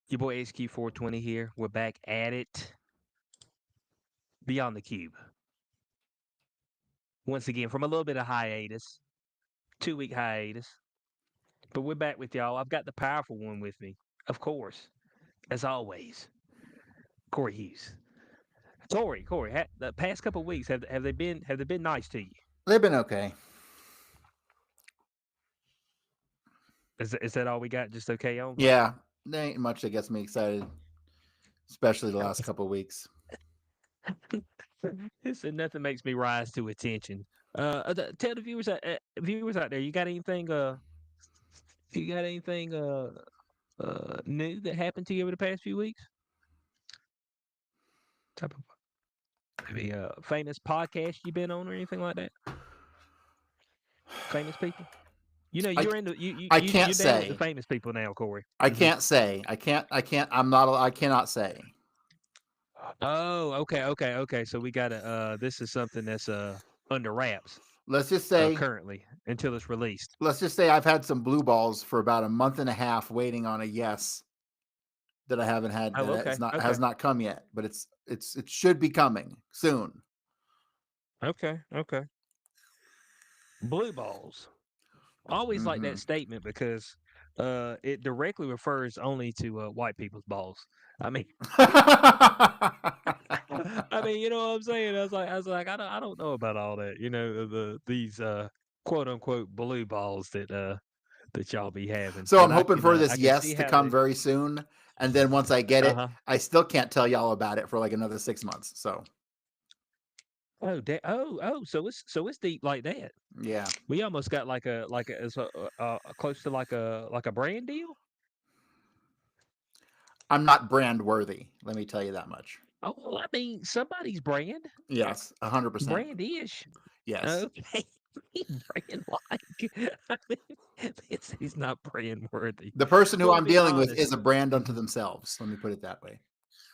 Your boy HQ420 here. We're back at it. Beyond the Cube. Once again, from a little bit of hiatus, 2 week hiatus. But we're back with y'all. I've got the powerful one with me, of course, as always. Corey Hughes. Corey, the past couple of weeks have they been nice to you? They've been okay. Is that all we got? Just okay on? Yeah, there ain't much that gets me excited, especially the last couple of weeks. Said nothing makes me rise to attention. Tell the viewers out there, you got anything new that happened to you over the past few weeks? Type of maybe famous podcast you been on or anything like that? Famous people? You know, I you're in the I can't you're down with the say. famous people now, Corey. I can't say. I can't. I'm not. I cannot say. Oh, okay. So we got to this is something that's under wraps Let's just say. currently until it's released. Let's just say I've had some blue balls for about a month and a half waiting on a yes that I haven't had Oh, that okay. has Okay. not come yet, but it should be coming soon. Okay. Blue balls. I always like Mm-hmm. that statement because it directly refers only to white people's balls. I mean, I mean, you know what I'm saying? I was like, I don't know about all that. You know, these quote unquote blue balls that y'all be having. So I'm But hoping for I this can see yes to how come they. very soon, and then once I get Uh it, huh. I still can't tell y'all about it for like another 6 months. So So it's deep like that. yeah, We almost got close to like a brand deal. I'm not brand worthy. Let me tell you that much. Oh, well, I mean, somebody's brand, Yes, 100%. brand-ish. Yes. Okay, brand like. I mean, he's not brand worthy. The person who Well, to I'm be dealing with honest. is a brand unto Mhm. themselves. Let me put it that way.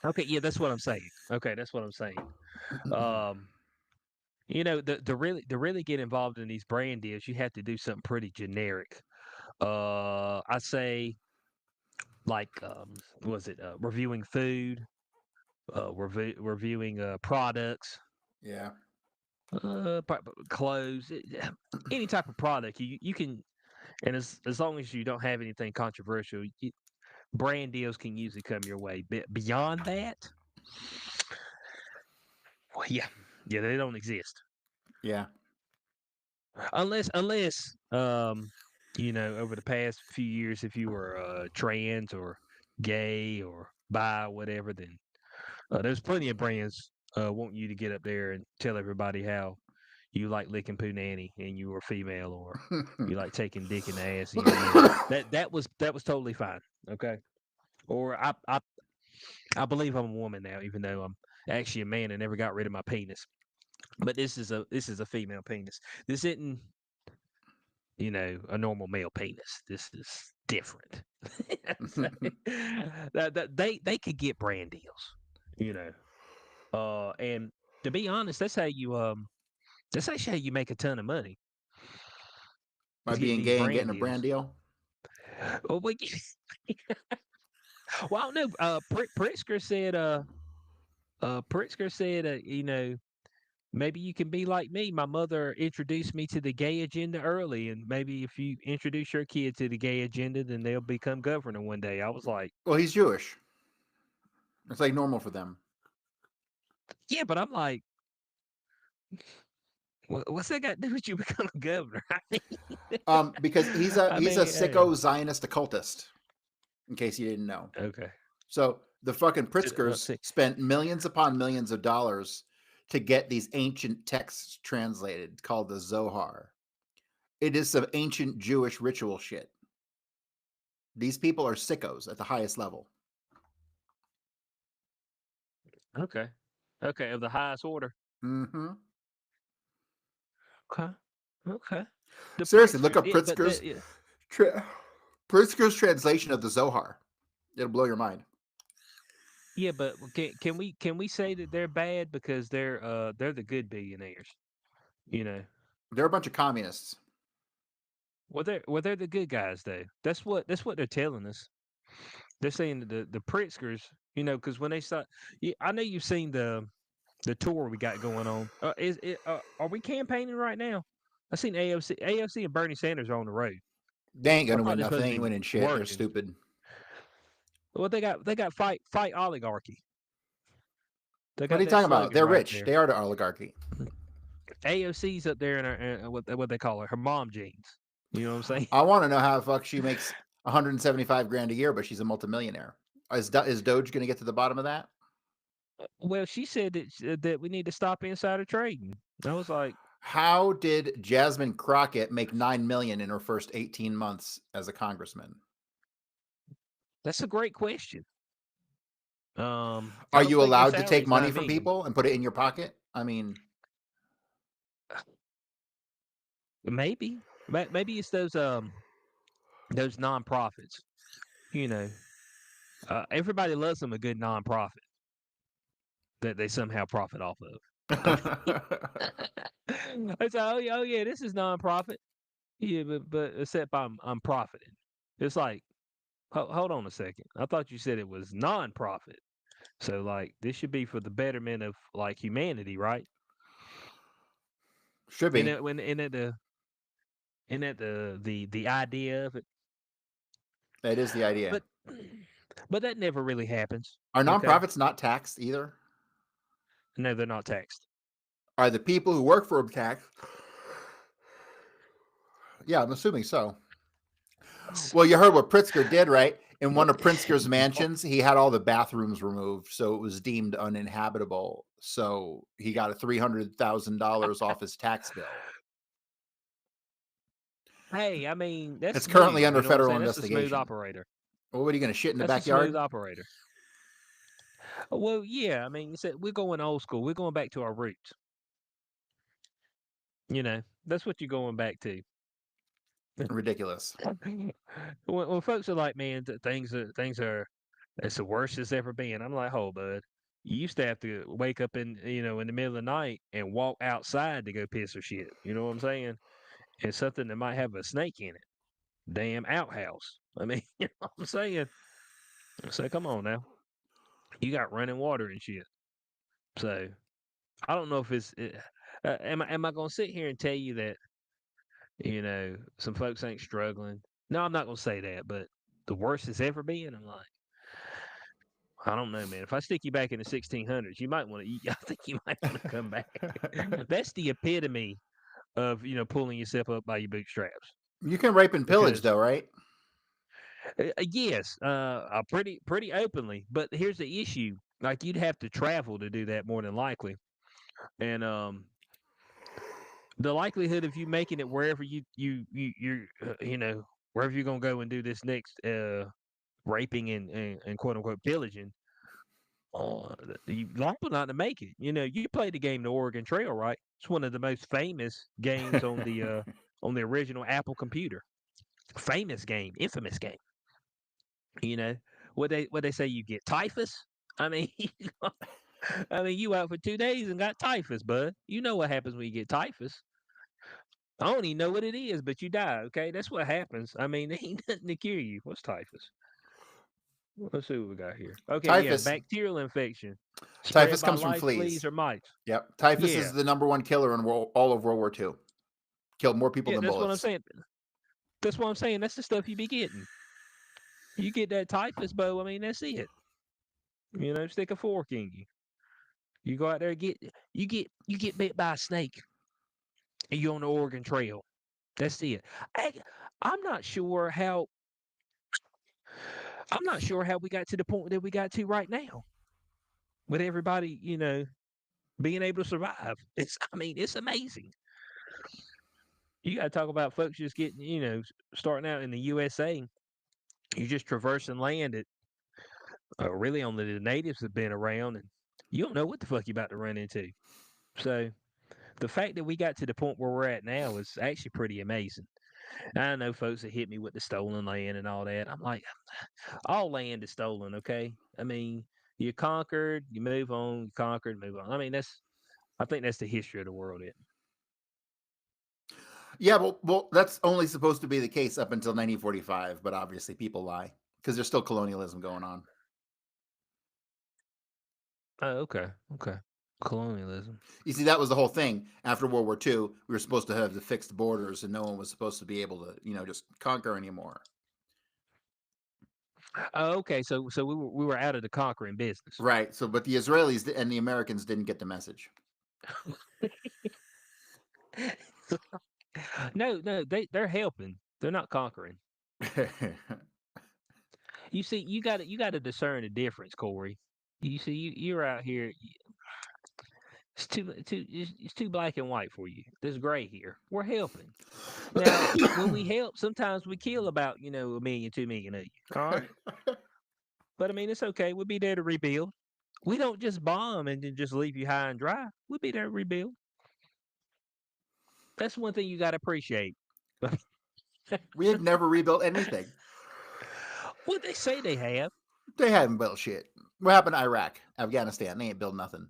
Okay, yeah, that's what I'm saying. Okay, that's what I'm saying. Um, to really get involved in these brand deals, you have to do something pretty generic. I say like was it reviewing food, reviewing products, Yeah. clothes, any type of product you can, and as long as you don't have anything controversial, brand deals can usually come your way. Beyond that, well, yeah, they don't exist Yeah. unless over the past few years, if you were trans or gay or bi, whatever, then there's plenty of brands wanting you to get up there and tell everybody how you like licking poo nanny and you were female, or you like taking dick in the ass and you're a man. That was totally fine. Okay. Or I believe I'm a woman now, even though I'm actually a man and never got rid of my penis. But this is a female penis. This isn't a normal male penis. This is different. So, that they could get brand deals, you know. And to be honest, that's actually how you make a ton of money By is getting being these gay and brand getting a brand deals. deal. Well, well, I don't know. Pritzker said, maybe you can be like me. My mother introduced me to the gay agenda early, and maybe if you introduce your kid to the gay agenda, then they'll become governor one day. I was like, Well, he's Jewish. It's like normal for them. yeah, but I'm like, what's that got to do with you becoming governor? Because I he's a mean, hey, sicko Zionist occultist. In case you didn't know. okay. So the fucking Well, Pritzkers see, spent millions upon millions of dollars to get these ancient texts translated called the Zohar. It is some ancient Jewish ritual shit. These people are sickos at the highest level. okay, okay, of the highest order. Mm-hmm. Okay, okay. The Seriously, look Pritzkers, up yeah, but yeah. Tra- Pritzker's translation of the Zohar. It'll blow your mind. Yeah, but can we say that they're bad because they're the good billionaires? You know, They're a bunch of communists. they're the good guys though. That's what they're telling us. They're saying that the Pritzkers, because when they start, yeah, I know you've seen the tour we got going on. Are we campaigning right now? I seen AFC and Bernie Sanders are on the road. They ain't I gonna thought win they're supposed nothing. to They ain't be winning shit. They're working. stupid. Well, they got fight oligarchy. They What are got you that talking about? slogan They're right rich. there. They are the oligarchy. AOC's up there in what they call her mom jeans. You know what I'm saying? I want to know how the fuck she makes 175 grand a year, but she's a multimillionaire. Is Doge going to get to the bottom of that? Well, she said that we need to stop insider trading. I was like, How did Jasmine Crockett make 9 million in her first 18 months as a congressman? that's a great question. Are I don't you think her allowed to take salary's money nine from million. people and put it in your pocket? I mean, Maybe, maybe it's those nonprofits. You know, everybody loves them a good nonprofit that they somehow profit off of. I mean, it's like, oh yeah, this is nonprofit. Yeah, but except I'm profiting. It's like, hold on a second. I thought you said it was nonprofit. So like this should be for the betterment of like humanity, right? should And be. it when and it the idea of it, That is the idea. but but that never really happens. Are Okay, nonprofits not taxed either? no, they're not taxed. Are the people who work for them taxed? Yeah, I'm assuming so. Well, you heard what Pritzker did, right? In one of Pritzker's mansions, he had all the bathrooms removed, so it was deemed uninhabitable. So he got a $300,000 off his tax bill. Hey, I mean that's It's currently smooth. under You know what I'm federal saying? That's a smooth investigation. operator. Well, what are you going to shit in the That's a smooth backyard? operator. Well, yeah. I mean, you said we're going old school. We're going back to our roots. That's what you're going back to. Ridiculous. when folks are like, man, things are it's the worst it's ever been. I'm like, hold, bud. You used to have to wake up in the middle of the night and walk outside to go piss or shit. You know what I'm saying? And something that might have a snake in it. Damn outhouse. I mean, you know what I'm saying? So come on now. You got running water and shit. So I don't know if am I gonna sit here and tell you that some folks ain't struggling? No, I'm not gonna say that, but the worst it's ever been. I'm like, I don't know, man. If I stick you back in the 1600s, you might want to. I think you might want to come back. That's the epitome of pulling yourself up by your bootstraps. You can rape and pillage, Because though, right? yes, pretty openly. But here's the issue: like you'd have to travel to do that more than likely, and the likelihood of you making it wherever you're wherever you're gonna go and do this next raping and quote unquote pillaging, you liable not to make it. You played the game, the Oregon Trail, right? It's one of the most famous games on the original Apple computer. Famous game, infamous game. You know what they say you get typhus. I mean, I mean you out for 2 days and got typhus, bud. You know what happens when you get typhus. I don't even know what it is, but you die. Okay, that's what happens. I mean, there ain't nothing to cure you. What's typhus? Let's see what we got here. Okay, yeah, Typhus. bacterial infection spread Typhus by comes from lice, fleas, fleas. or mites. Yep. Typhus Yeah, is the number one killer in all of World War II. Killed more people yeah, than that's what I'm bullets. saying. That's what I'm saying. That's the stuff you be getting. You get that typhus, Bo. I mean, that's it. Stick a fork in you. You go out there and you get bit by a snake, and you're on the Oregon Trail. That's it. I, I'm not sure how. I'm not sure how we got to the point that we got to right now with everybody, being able to survive. I mean, it's amazing. You got to talk about folks just getting, starting out in the USA. You're just traversing land that really only the natives have been around, and you don't know what the fuck you're about to run into. So the fact that we got to the point where we're at now is actually pretty amazing. I know folks that hit me with the stolen land and all that. I'm like, all land is stolen, okay? I mean, you conquered, you move on, you conquered, move on. I mean, I think that's the history of the world. Yeah, well, that's only supposed to be the case up until 1945, but obviously people lie. because there's still colonialism going on. Oh, okay, okay. Colonialism. You see, that was the whole thing. After World War II, we were supposed to have the fixed borders, and no one was supposed to be able to, just conquer anymore. Oh, okay. So we were out of the conquering business. Right. So, but the Israelis and the Americans didn't get the message. No, no, they're helping. They're not conquering. You see, you got to discern the difference, Corey. You see, you're out here. It's too black and white for you. There's gray here. We're helping. Now, when we help, sometimes we kill about a million, 2 million of you. All right, but I mean it's okay. We'll be there to rebuild. We don't just bomb and then just leave you high and dry. We'll be there to rebuild. That's one thing you got to appreciate. We have never rebuilt anything. What they say they have. They haven't built shit. What happened to Iraq, Afghanistan? They ain't built nothing.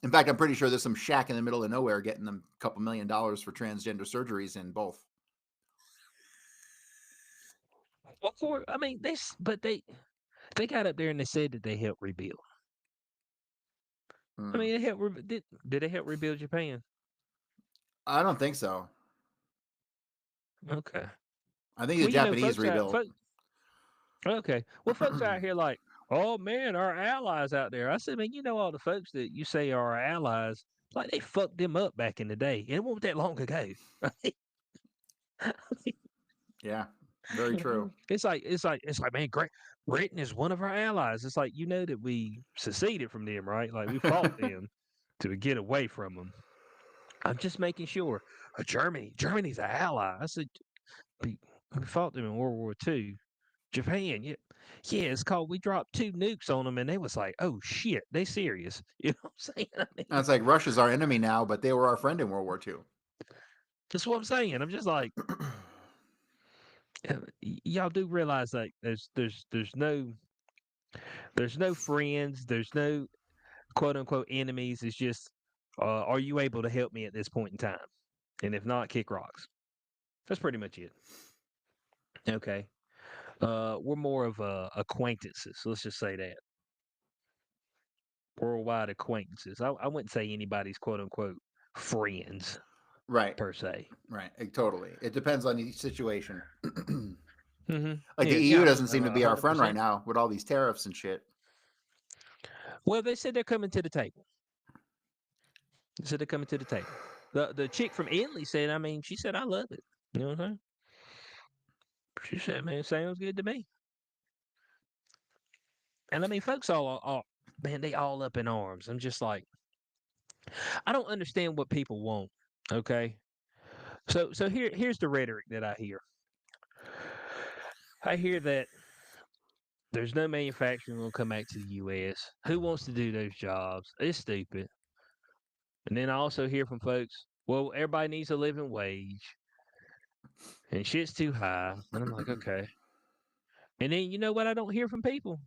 In fact, I'm pretty sure there's some shack in the middle of nowhere getting them a couple $1 million for transgender surgeries in both. Well, I mean, but they got up there and they said that they helped rebuild. I Hmm. mean, did they help rebuild Japan? I don't think so. Okay. I think the Well, Japanese folks rebuilt. okay. Well, folks out here like, oh man, our allies out there. I said, man, all the folks that you say are our allies, like they fucked them up back in the day. And it wasn't that long ago. Yeah, very true. It's like, man, great. Britain is one of our allies. It's like that we seceded from them, right? Like we fought them to get away from them. I'm just making sure. Germany's an ally. I said we, we fought them in World War II. Japan, yeah, it's called. We dropped 2 nukes on them, and they was like, "Oh shit, they serious." You know what I'm saying? I mean, It's like Russia's our enemy now, but they were our friend in World War II. that's what I'm saying. I'm just like, y'all do realize that there's no friends, there's no quote unquote enemies. It's just, are you able to help me at this point in time? And if not, kick rocks. That's pretty much it. Okay. We're more of acquaintances. Let's just say that worldwide acquaintances. I wouldn't say anybody's quote unquote friends Right, per se. right. Totally. It depends on each situation. Like the Yeah, EU yeah, doesn't seem to a be our hundred friend right percent. now with all these tariffs and shit. Well, they said they're coming to the table. They said they're coming to the table. The chick from Italy said, I mean, she said, I love it. You know what I'm saying? She said, man, it sounds good to me. And I mean, folks man, they all up in arms. I'm just like, I don't understand what people want. Okay. So here's the rhetoric that I hear. I hear that there's no manufacturing going to come back to the U.S. Who wants to do those jobs? It's stupid. And then I also hear from folks, well, everybody needs a living wage and shit's too high. And I'm like, okay. And then you know what I don't hear from people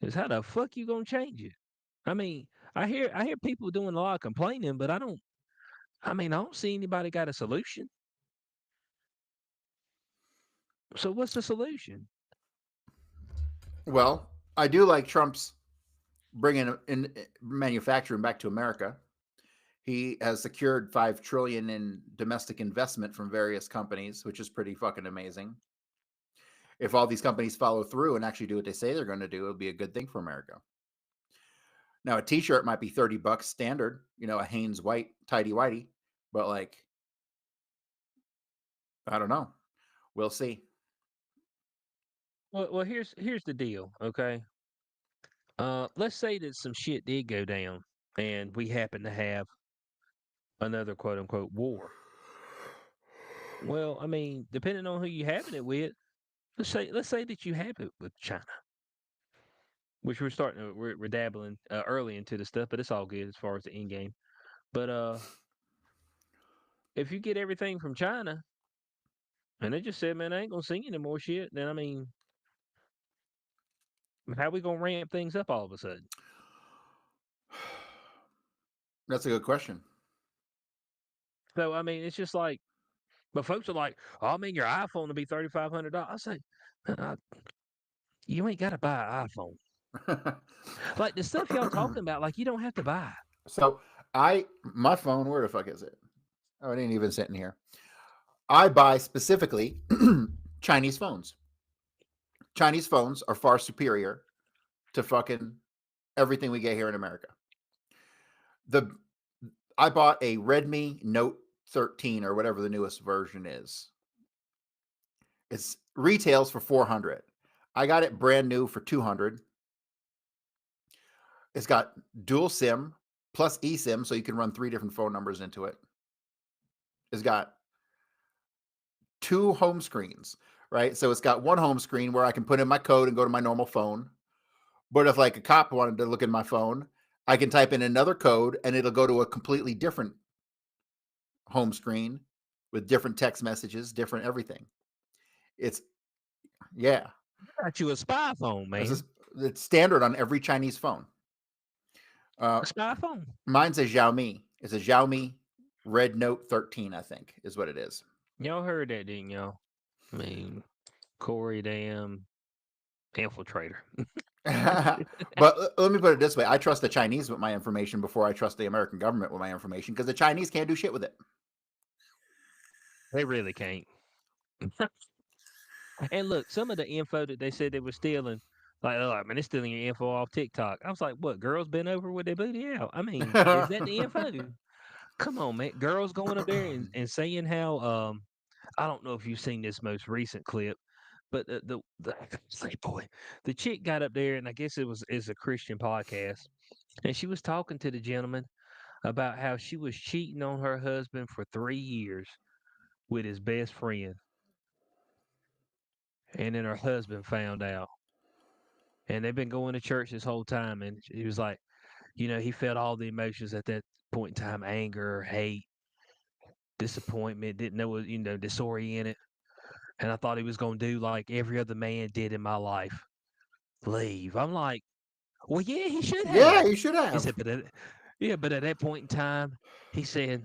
is how the fuck you gonna change it? I mean, I hear people doing a lot of complaining, but I don't see anybody got a solution. So what's the solution? Well, I do like Trump's bringing in manufacturing back to America. He has secured 5 trillion in domestic investment from various companies, which is pretty fucking amazing. If all these companies follow through and actually do what they say they're going to do, it'll be a good thing for America. Now, a T-shirt might be $30 standard, a Hanes white tidy whitey, but like, I don't know. We'll see. Well, here's the deal, okay? Let's say that some shit did go down, and we happen to have another quote unquote war. Well, I mean, depending on who you having it with, let's say that you have it with China, which we're dabbling early into the stuff, but it's all good as far as the end game. But if you get everything from China, and they just said, man, I ain't gonna sing any more shit, then I mean, how we gonna ramp things up all of a sudden? That's a good question. So I mean, it's just like, but folks are like, oh, I mean, your iPhone will be $3,500. I say, Uh, you ain't got to buy an iPhone. Like the stuff y'all talking about, like you don't have to buy. So my phone, where the fuck is it? Oh, it ain't even sitting here. I buy specifically Chinese phones. Chinese phones are far superior to fucking everything we get here in America. The I bought a Redmi Note 13 or whatever the newest version is. It's retails for 400. I got it brand new for 200. It's got dual SIM plus eSIM, so you can run 3 different phone numbers into it. It's got 2 home screens, right? So it's got one home screen where I can put in my code and go to my normal phone. But if like a cop wanted to look at my phone, I can type in another code and it'll go to a completely different home screen with different text messages, different everything. It's yeah, Got you a spy phone, it's, man. just, it's standard on every Chinese phone. Uh, A spy phone. Mine's a Xiaomi. It's a Xiaomi Red Note 13, I think, is what it is. Y'all heard that, didn't y'all? I mean, Corey, damn infiltrator. But let me put it this way: I trust the Chinese with my information before I trust the American government with my information because the Chinese can't do shit with it. They really can't. And look, some of the info that they said they were stealing, like, oh, I mean, they're stealing your info off TikTok. I was like, what? Girls been over with their booty out? I mean, is that the info? Come on, man. Girls going up there and saying how I don't know if you've seen this most recent clip, but the say boy, the chick got up there and I guess it's a Christian podcast, and she was talking to the gentleman about how she was cheating on her husband for 3 years with his best friend, and then her husband found out. And they've been going to church this whole time, and he was like, he felt all the emotions at that point in time: anger, hate, disappointment, didn't know what, disoriented. And I thought he was going to do like every other man did in my life, leave. I'm like, well, yeah, he should Yeah, have. you should He have. said, but at that point in time, he said,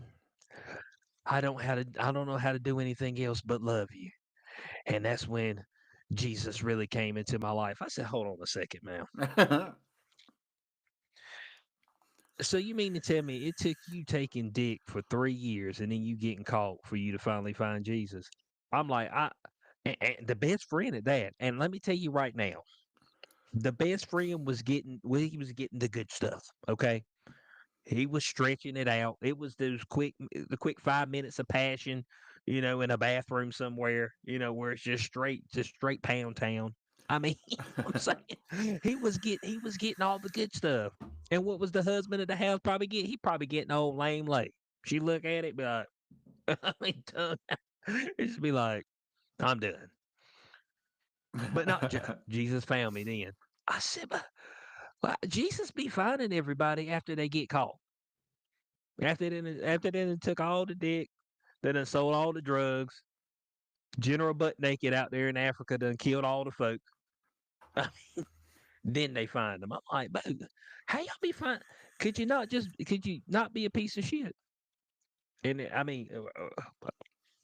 I don't know how to do anything else but love you. And that's when Jesus really came into my life. I said, hold on a second, man. So you mean to tell me it took you taking dick for 3 years and then you getting caught for you to finally find Jesus? I'm like, and the best friend at that. And let me tell you right now, the best friend was getting, well, he was getting the good stuff. Okay. He was stretching it out. It was the quick 5 minutes of passion, in a bathroom somewhere, where it's just straight pound town. I mean, I'm saying he was getting all the good stuff. And what was the husband of the house probably get? He probably getting old lame late. She look at it, be like, I mean, done. Just be like, I'm done. But not Jesus found me then. I said, but well, Jesus be finding everybody after they get caught. After they done took all the dick, they done sold all the drugs. General butt naked out there in Africa done killed all the folk. Then they find them. I'm like, but how y'all be fine? Could you not be a piece of shit? And I mean,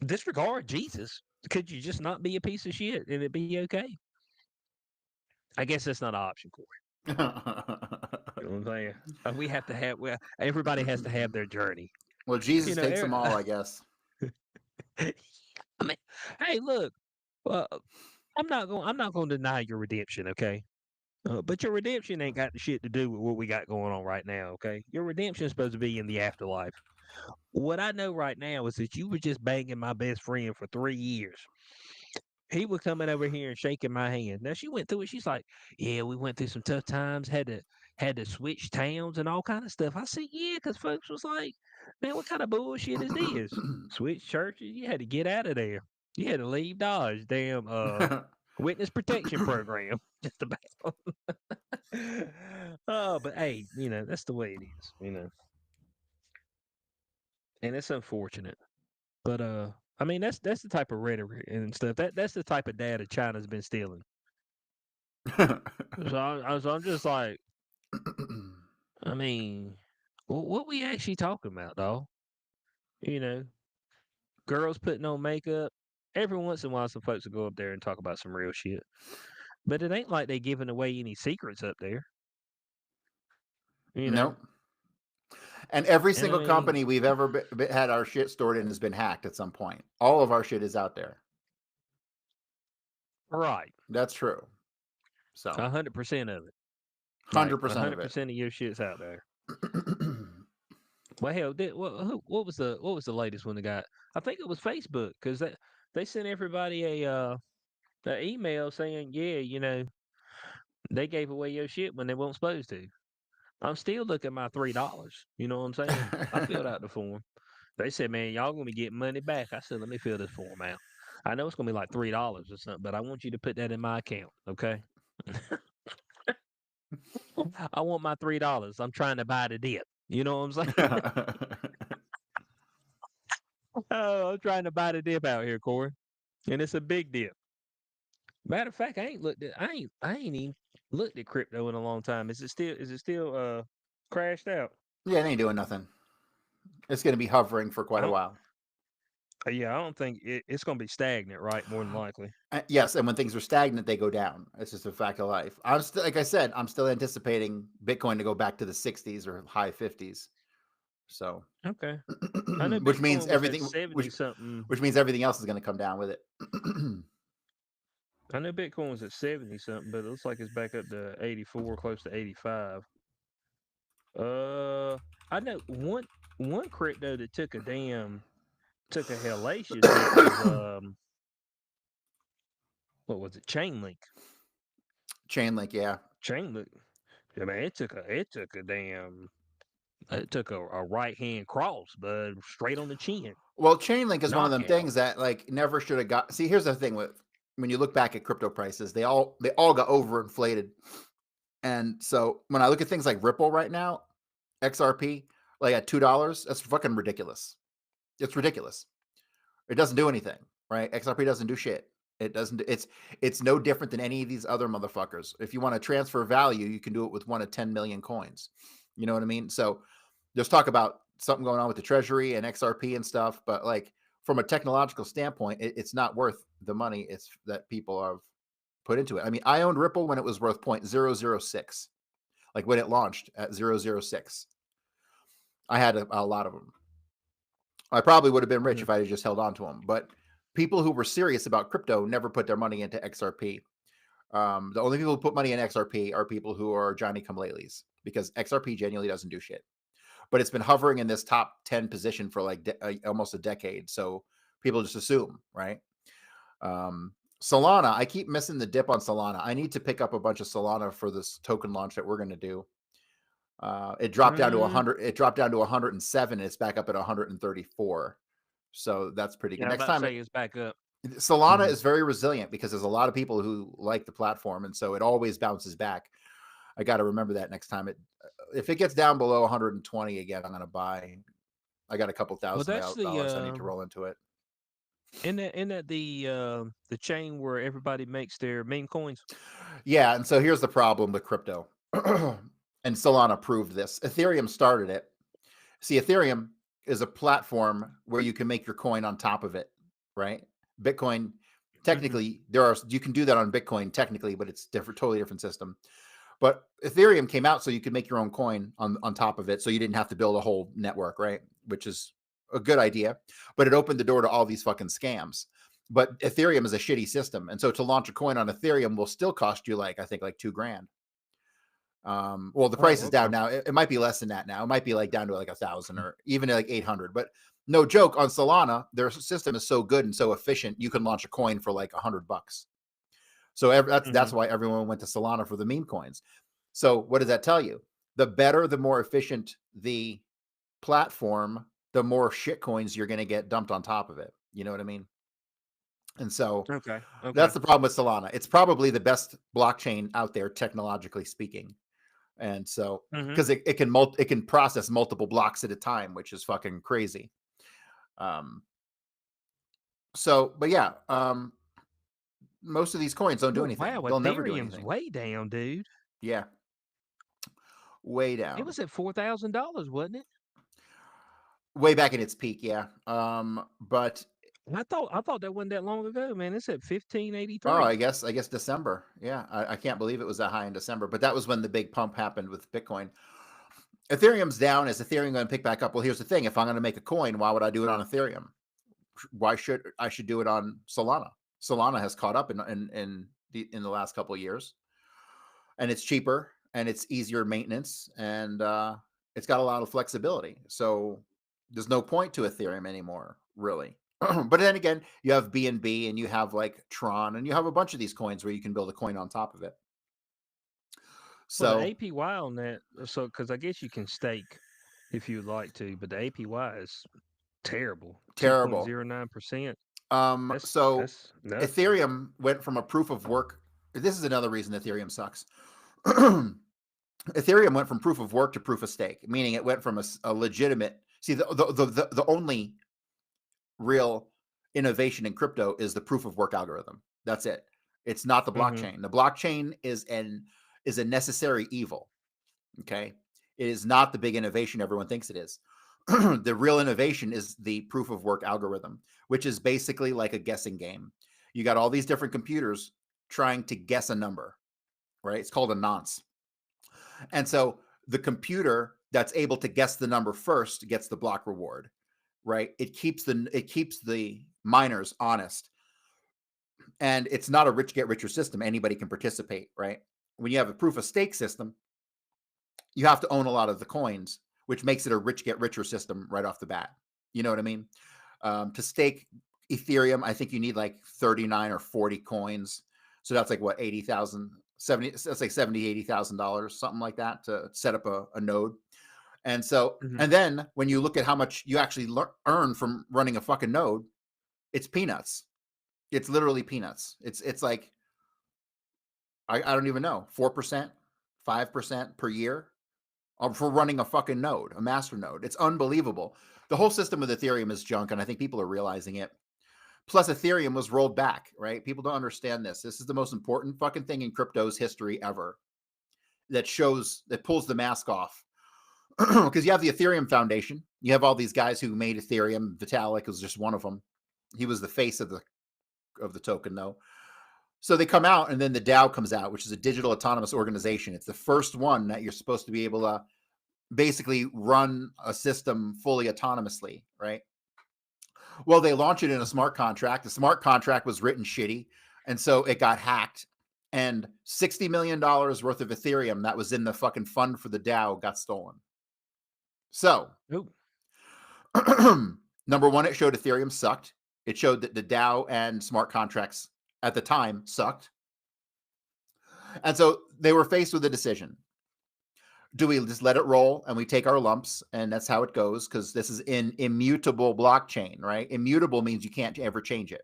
disregard Jesus. Could you just not be a piece of shit and it be okay? I guess that's not an option, Corey. You know what I'm saying? We have to have. Well, everybody has to have their journey. Well, You Jesus know. takes them all, I guess. I mean, hey, look. Uh, I'm not going to deny your redemption, okay? But your redemption ain't got the shit to do with what we got going on right now, okay? Your redemption is supposed to be in the afterlife. What I know right now is that you were just banging my best friend for 3 years. He was coming over here and shaking my hand. Now she went through it. She's like, "Yeah, we went through some tough times. Had to switch towns and all kind of stuff." I said, "Yeah," because folks was like, "Man, what kind of bullshit is this? Switch churches? You had to get out of there. You had to leave Dodge. Damn, witness protection program. Just about." Oh, but hey, that's the way it is. And it's unfortunate. But I mean that's the type of rhetoric and stuff. That's the type of data China's been stealing. So I'm just like, I mean, what we actually talking about, dog? You know, girls putting on makeup, every once in a while, some folks will go up there and talk about some real shit. But it ain't like they giving away any secrets up there, you know. Nope. And every And I single mean, company we've ever had our shit stored in has been hacked at some point. All of our shit is out there. right, That's true. So 100% of it, like 100% of it. 100% of your shit's out there. Well, hell, what was the latest one that got? I think it was Facebook because they sent everybody a email saying, yeah, they gave away your shit when they weren't supposed to. I'm still looking at my $3. You know what I'm saying? I filled out the form. They said, man, y'all gonna be getting money back. I said, let me fill this form out. I know it's gonna be like $3 or something, but I want you to put that in my account, okay? I want my $3. I'm trying to buy the dip. You know what I'm saying? Oh, I'm trying to buy the dip out here, Corey, and it's a big dip. Matter of fact, I ain't even looked at crypto in a long time. Is it still crashed out? Yeah, it ain't doing nothing. It's going to be hovering for quite I a don't, while. yeah, I don't think it's gonna be stagnant, right? More than likely. Yes, and when things are stagnant, they go down. It's just a fact of life. I'm still, like I said, I'm still anticipating Bitcoin to go back to the 60s or high 50s. So, Okay. I know which means Bitcoin was at everything, 70 something. which means everything else is going to come down with it. I know Bitcoin was at 70 something, but it looks like it's back up to 84, close to 85. Uh, I know one crypto that took a hellacious hit was what was it? Chainlink. Chainlink, yeah. Chainlink. I mean, it took a right hand cross, but straight on the chin. Well, Chainlink is one of them Knockout. things that like never should have got. See, here's the thing with when you look back at crypto prices, they all got overinflated. And so when I look at things like Ripple right now, XRP, like at $2, that's fucking ridiculous. It's ridiculous. It doesn't do anything, right? XRP doesn't do shit. It doesn't. It's no different than any of these other motherfuckers. If you want to transfer value, you can do it with 1 of 10 million coins. You know what I mean? So there's talk about something going on with the treasury and XRP and stuff, but like from a technological standpoint, it's not worth the money it's that people have put into it. I mean, I owned Ripple when it was worth 0.006, like when it launched at 0.006. I had a lot of them. I probably would have been rich Mhm. if I had just held on to them. But people who were serious about crypto never put their money into XRP. The only people who put money in XRP are people who are Johnny come latelys because XRP genuinely doesn't do shit. But it's been hovering in this top 10 position for like almost a decade. So people just assume, right? Solana, I keep missing the dip on Solana. I need to pick up a bunch of Solana for this token launch that we're going to do. It dropped down to Mm, 100. It dropped down to 107. And it's back up at 134. So that's pretty yeah, good. I was Next about to time, say it's back up. Solana Hmm. is very resilient because there's a lot of people who like the platform, and so it always bounces back. I got to remember that next time. If it gets down below 120 again, I'm going to buy. I got a couple Well, thousand that's dollars I need to roll into it. isn't that the chain where everybody makes their meme coins? Yeah, and so here's the problem with crypto, and Solana proved this. Ethereum started it. See, Ethereum is a platform where you can make your coin on top of it, right? Bitcoin, Hmm. technically, you can do that on Bitcoin technically, but it's different, totally different system. But Ethereum came out so you could make your own coin on top of it, so you didn't have to build a whole network, right? Which is a good idea, but it opened the door to all these fucking scams. But Ethereum is a shitty system, and so to launch a coin on Ethereum will still cost you like I think like $2,000. Well, the price Oh, is down okay. now. It might be less than that now. It might be like down to like 1,000 or even like 800. But no joke, on Solana, their system is so good and so efficient. You can launch a coin for like $100. So that's Hmm. why everyone went to Solana for the meme coins. So what does that tell you? The better, the more efficient the platform, the more shit coins you're going to get dumped on top of it. You know what I mean? And so Okay. Okay. that's the problem with Solana. It's probably the best blockchain out there, technologically speaking. And so Hmm. because it can process multiple blocks at a time, which is fucking crazy. Um, but yeah, most of these coins don't do Oh anything. wow, They'll never do Ethereum's anything. way down, dude. Yeah, way It down. was at $4,000, wasn't it? Way back in its peak, yeah. But I thought that wasn't that long ago, man. It's at Oh, 1583. I guess December. Yeah, I can't believe it was that high in December, but that was when the big pump happened with Bitcoin. Ethereum's down. Is Ethereum going to pick back up? Well, here's the thing: if I'm going to make a coin, why would I do it on Ethereum? Why should I should do it on Solana? Solana has caught up in the last couple of years, and it's cheaper and it's easier maintenance, and it's got a lot of flexibility. So there's no point to Ethereum anymore, really. But then again, you have BNB and you have like Tron and you have a bunch of these coins where you can build a coin on top of it. Well, the So APY on that, so because I guess you can stake if you'd like to, but the APY is terrible, terrible. 2.09%. That's So that's nothing. Ethereum went from a proof of work. This is another reason Ethereum sucks. Ethereum went from proof of work to proof of stake, meaning it went from a legitimate. See, the only real innovation in crypto is the proof of work algorithm. That's it. It's not the Mm-hmm. blockchain. The blockchain is a necessary evil. Okay, it is not the big innovation everyone thinks it is. The real innovation is the proof of work algorithm, which is basically like a guessing game. You got all these different computers trying to guess a number, right? It's called a nonce. And so the computer that's able to guess the number first gets the block reward, right? It keeps the miners honest. And it's not a rich get richer system. Anybody can participate, right? When you have a proof of stake system, you have to own a lot of the coins, which makes it a rich get richer system right off the bat. You know what I mean? To stake Ethereum, I think you need like 39 or 40 coins. So that's like what, 80,000, 70, that's like 70, $80,000, something like that to set up a node. And so, Mm-hmm. and then when you look at how much you actually earn from running a fucking node, it's peanuts. It's literally peanuts. It's like, I don't even know, 4%, 5% per year for running a fucking node, a master node. It's unbelievable. The whole system with Ethereum is junk, and I think people are realizing it. Plus, Ethereum was rolled back, right? People don't understand this. This is the most important fucking thing in crypto's history ever that pulls the mask off. Because you have the Ethereum Foundation. You have all these guys who made Ethereum. Vitalik was just one of them. He was the face of the token, though. So they come out, and then the DAO comes out, which is a digital autonomous organization. It's the first one that you're supposed to be able to basically run a system fully autonomously, right? Well, they launch it in a smart contract. The smart contract was written shitty, and so it got hacked. And $60 million worth of Ethereum that was in the fucking fund for the DAO got stolen. So, Oh, number one, it showed Ethereum sucked. It showed that the DAO and smart contracts at the time sucked. And so they were faced with a decision. Do we just let it roll and we take our lumps and that's how it goes? Because this is an immutable blockchain, right? Immutable means you can't ever change it.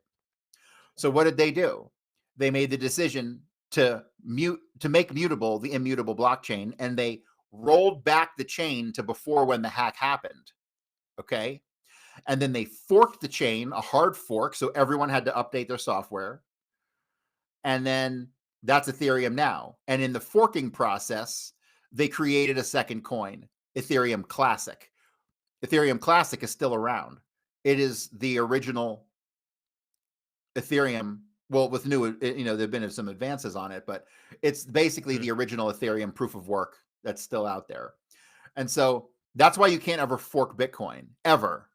So what did they do? They made the decision to make mutable the immutable blockchain, and they rolled back the chain to before when the hack happened. Okay. And then they forked the chain, a hard fork, so everyone had to update their software. And then that's Ethereum now. And in the forking process, they created a second coin, Ethereum Classic. Ethereum Classic is still around. It is the original Ethereum. Well, with new, there've been some advances on it, but it's basically mm-hmm. the original Ethereum proof of work that's still out there. And so that's why you can't ever fork Bitcoin, ever.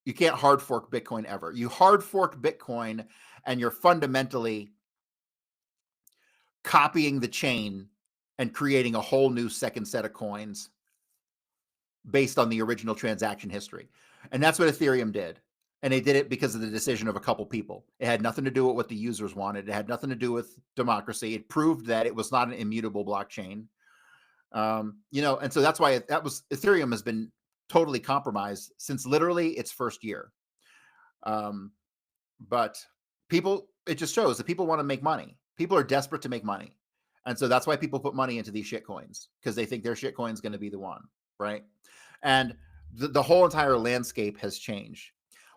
You can't hard fork Bitcoin ever. You hard fork Bitcoin and you're fundamentally copying the chain and creating a whole new second set of coins based on the original transaction history. And that's what Ethereum did. And they did it because of the decision of a couple people. It had nothing to do with what the users wanted. It had nothing to do with democracy. It proved that it was not an immutable blockchain. And so that's why Ethereum has been totally compromised since literally its first year. But it just shows that people want to make money. People are desperate to make money. And so that's why people put money into these shit coins, because they think their shit coin is going to be the one, right? And the whole entire landscape has changed.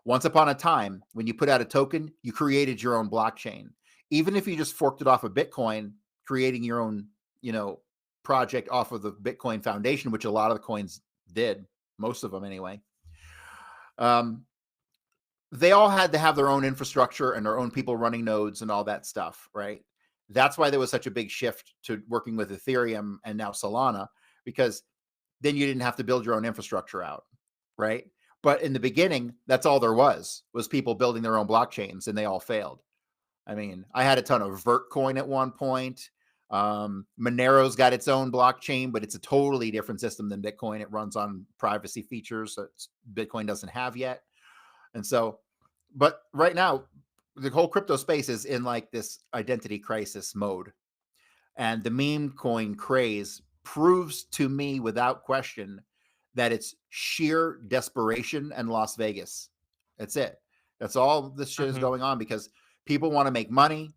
Once upon a time, when you put out a token, you created your own blockchain. Even if you just forked it off of Bitcoin, creating your own, project off of the Bitcoin Foundation, which a lot of the coins did, most of them anyway. they all had to have their own infrastructure and their own people running nodes and all that stuff, right? That's why there was such a big shift to working with Ethereum and now Solana, because then you didn't have to build your own infrastructure out, right? But in the beginning, that's all there was people building their own blockchains, and they all failed. I mean, I had a ton of Vertcoin at one point. Monero's got its own blockchain, but it's a totally different system than Bitcoin. It runs on privacy features that Bitcoin doesn't have yet. And so, but right now, the whole crypto space is in like this identity crisis mode. And the meme coin craze proves to me without question that it's sheer desperation and Las Vegas. That's it. That's all this shit is Mm-hmm. going on because people want to make money,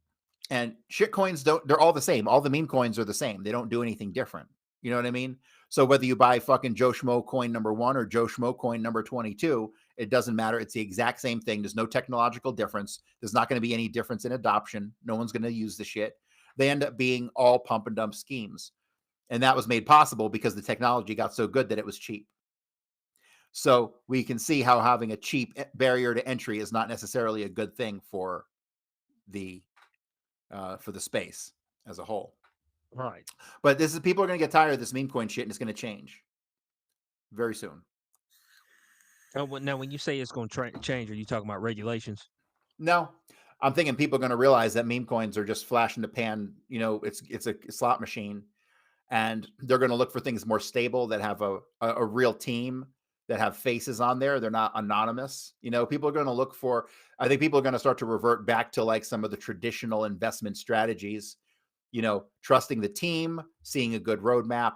and shit coins don't, they're all the same. All the meme coins are the same. They don't do anything different. You know what I mean? So whether you buy fucking Joe Schmo coin number 1 or Joe Schmo coin number 22, it doesn't matter. It's the exact same thing. There's no technological difference. There's not going to be any difference in adoption. No one's going to use the shit. They end up being all pump and dump schemes. And that was made possible because the technology got so good that it was cheap. So we can see how having a cheap barrier to entry is not necessarily a good thing for the space as a whole. Right. But this is, people are going to get tired of this meme coin shit, and it's going to change very soon. Now, when you say it's going to change, are you talking about regulations? No, I'm thinking people are going to realize that meme coins are just flash in the pan. You know, it's a slot machine, and they're going to look for things more stable that have a real team, that have faces on there. They're not anonymous. You know, people are going to look for. I think people are going to start to revert back to like some of the traditional investment strategies. You know, trusting the team, seeing a good roadmap.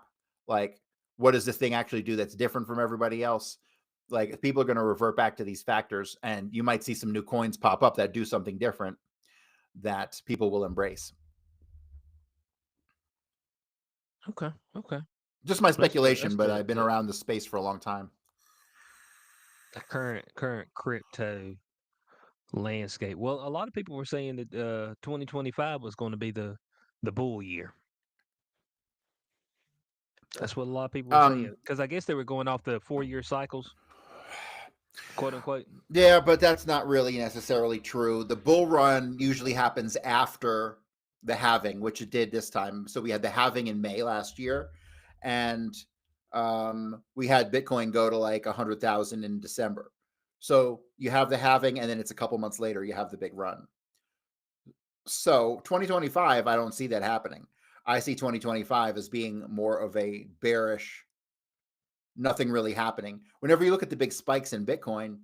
Like, what does this thing actually do that's different from everybody else? Like, people are going to revert back to these factors, and you might see some new coins pop up that do something different that people will embrace. Okay. Okay. Just my That's good. speculation, That's but good. I've been around the space for a long time. The current crypto landscape. Well, a lot of people were saying that 2025 was going to be the bull year. That's what a lot of people were saying Um, because I guess they were going off the 4-year cycles, quote unquote. yeah, but that's not really necessarily true. The bull run usually happens after the halving, which it did this time. So we had the halving in May last year, and we had Bitcoin go to like 100,000 in December. So you have the halving, and then it's a couple months later you have the big run. So 2025, I don't see that happening. I see 2025 as being more of a bearish, nothing really happening. Whenever you look at the big spikes in Bitcoin,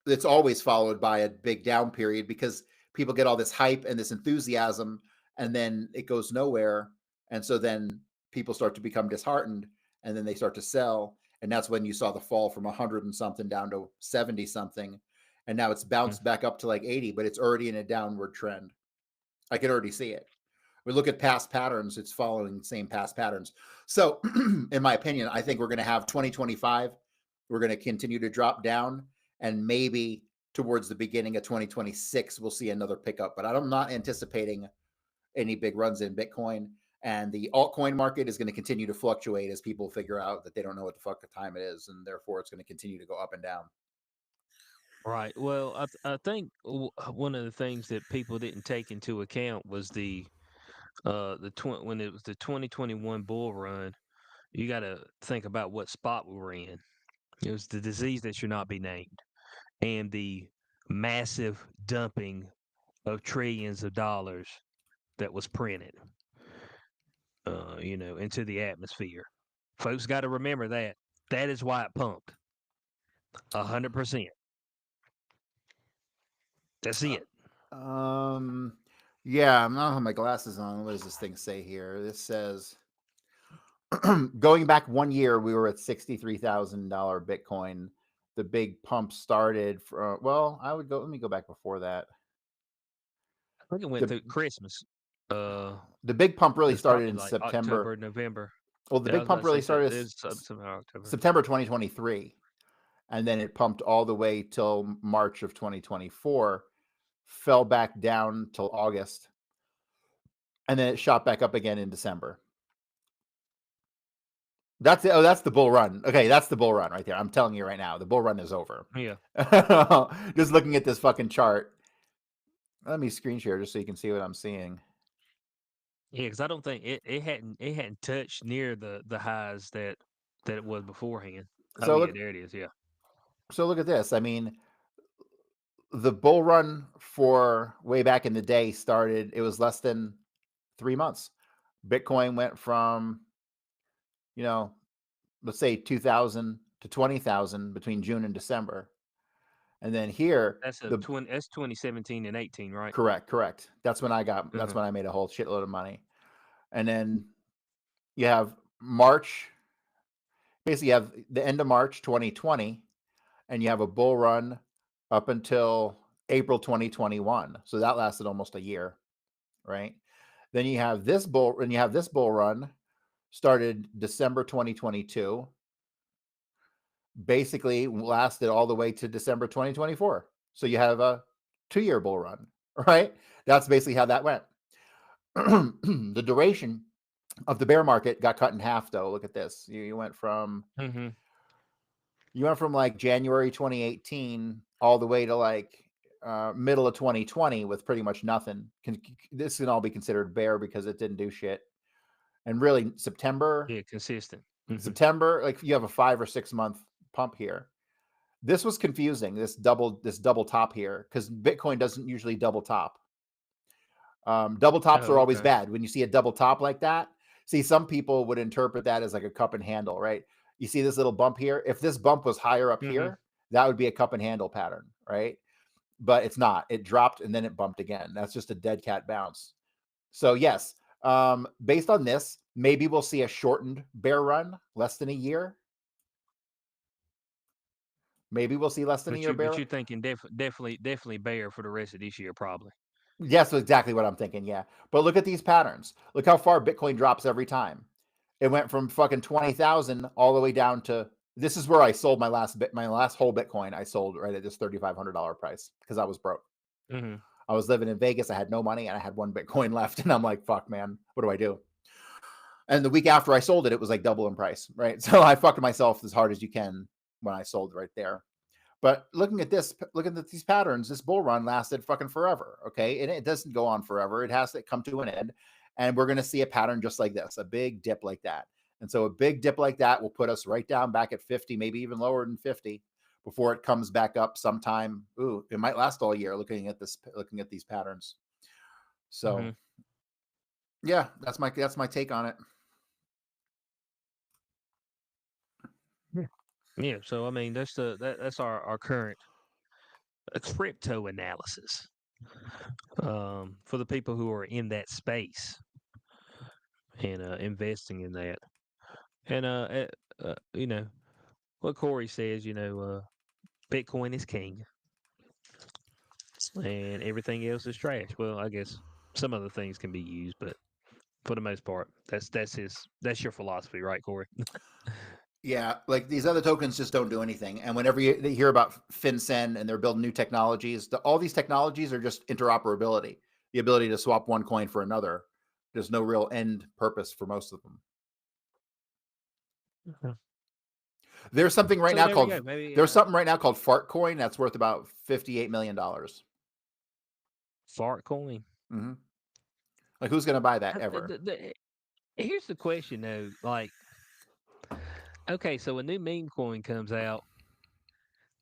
it's always followed by a big down period because people get all this hype and this enthusiasm, and then it goes nowhere. And so then people start to become disheartened, and then they start to sell. And that's when you saw the fall from 100 and something down to 70 something. And now it's Mm. bounced back up to like 80, but it's already in a downward trend. I can already see it. We look at past patterns, it's following the same past patterns. So, in my opinion, I think we're going to have 2025. We're going to continue to drop down, and maybe towards the beginning of 2026, we'll see another pickup. But I'm not anticipating any big runs in Bitcoin. And the altcoin market is going to continue to fluctuate as people figure out that they don't know what the fuck the time it is, and therefore it's going to continue to go up and down. Right. Well, I think one of the things that people didn't take into account was when it was the 2021 bull run. You got to think about what spot we were in. It was the disease that should not be named, and the massive dumping of trillions of dollars that was printed, into the atmosphere. Folks got to remember that. That is why it pumped 100%. That's it. Um, yeah, I'm not have my glasses on. What does this thing say here? This says going back 1 year, we were at $63,000 Bitcoin. The big pump started from, well, I would go, let me go back before that. I think it went The through Christmas. Uh, the big pump it really was started probably in like October, September. November. Well, the Yeah, I big was about pump to say really started it is September, October. September 2023, and then it pumped all the way till March of 2024, fell back down till August, and then it shot back up again in December. That's it. Oh, that's the bull run. Okay, that's the bull run right there. I'm telling you right now, the bull run is over. Yeah. Just looking at this fucking chart. Let me screen share just so you can see what I'm seeing. Yeah, because I don't think it hadn't touched near the highs that it was beforehand. Oh So yeah, look, there it is. Yeah. so look at this. I mean, the bull run for way back in the day started. It was less than 3 months. Bitcoin went from, you know, let's say 2,000 to 20,000 between June and December, and then here the That's 2017 and 18, right? correct. That's when I got. That's Uh-huh. when I made a whole shitload of money, and then you have March. Basically, you have the end of March 2020, and you have a bull run up until April 2021. So that lasted almost a year, right? Then you have this bull run started December 2022, basically lasted all the way to December 2024. So you have a 2-year bull run, right? That's basically how that went. The duration of the bear market got cut in half, though. Look at this. You went from Mm-hmm. like January 2018 all the way to like middle of 2020 with pretty much nothing. This can all be considered bear because it didn't do shit. And really, Yeah, consistent. Mm-hmm. September, like you have a 5 or 6 month pump here. This was confusing. This double top here because Bitcoin doesn't usually double top. Double tops are Oh, always okay. bad. When you see a double top like that, see, some people would interpret that as like a cup and handle, right? You see this little bump here. If this bump was higher up Mm-hmm. here, that would be a cup and handle pattern, right? But it's not. It dropped and then it bumped again. That's just a dead cat bounce. So yes, based on this, maybe we'll see a shortened bear run, less than a year. Maybe we'll see less than a But year you but bear. you're thinking definitely bear for the rest of this year, probably. Yes, exactly what I'm thinking. Yeah, but look at these patterns. Look how far Bitcoin drops every time. It went from fucking 20,000 all the way down to this is where I sold my last whole Bitcoin. I sold right at this $3,500 price because I was broke. Mm-hmm. I was living in Vegas. I had no money and I had one Bitcoin left, and I'm like, fuck, man, what do I do? And the week after I sold it, it was like double in price, right? So I fucked myself as hard as you can when I sold right there. But looking at these patterns, this bull run lasted fucking forever. Okay. And it doesn't go on forever. It has to come to an end. And we're going to see a pattern just like this, a big dip like that. And so a big dip like that will put us right down back at 50, maybe even lower than 50 before it comes back up sometime. Ooh, it might last all year looking at these patterns. So Mm-hmm. yeah, that's my take on it. Yeah. Yeah. So I mean, that's our current crypto analysis. For the people who are in that space and investing in that, and you know what Corey says. Bitcoin is king, and everything else is trash. Well, I guess some other things can be used, but for the most part, that's your philosophy, right, Corey? Yeah, like these other tokens just don't do anything. And whenever they hear about FinCEN and they're building new technologies, all these technologies are just interoperability, the ability to swap one coin for another. There's no real end purpose for most of them. Mhm. There's something right So now there we called go. Maybe there's something right now called Fart Coin that's worth about $58 million. fart coin. Mm-hmm. Like who's going to buy that Uh, the, ever? the, the, Here's the question though. Like, okay, so a new meme coin comes out,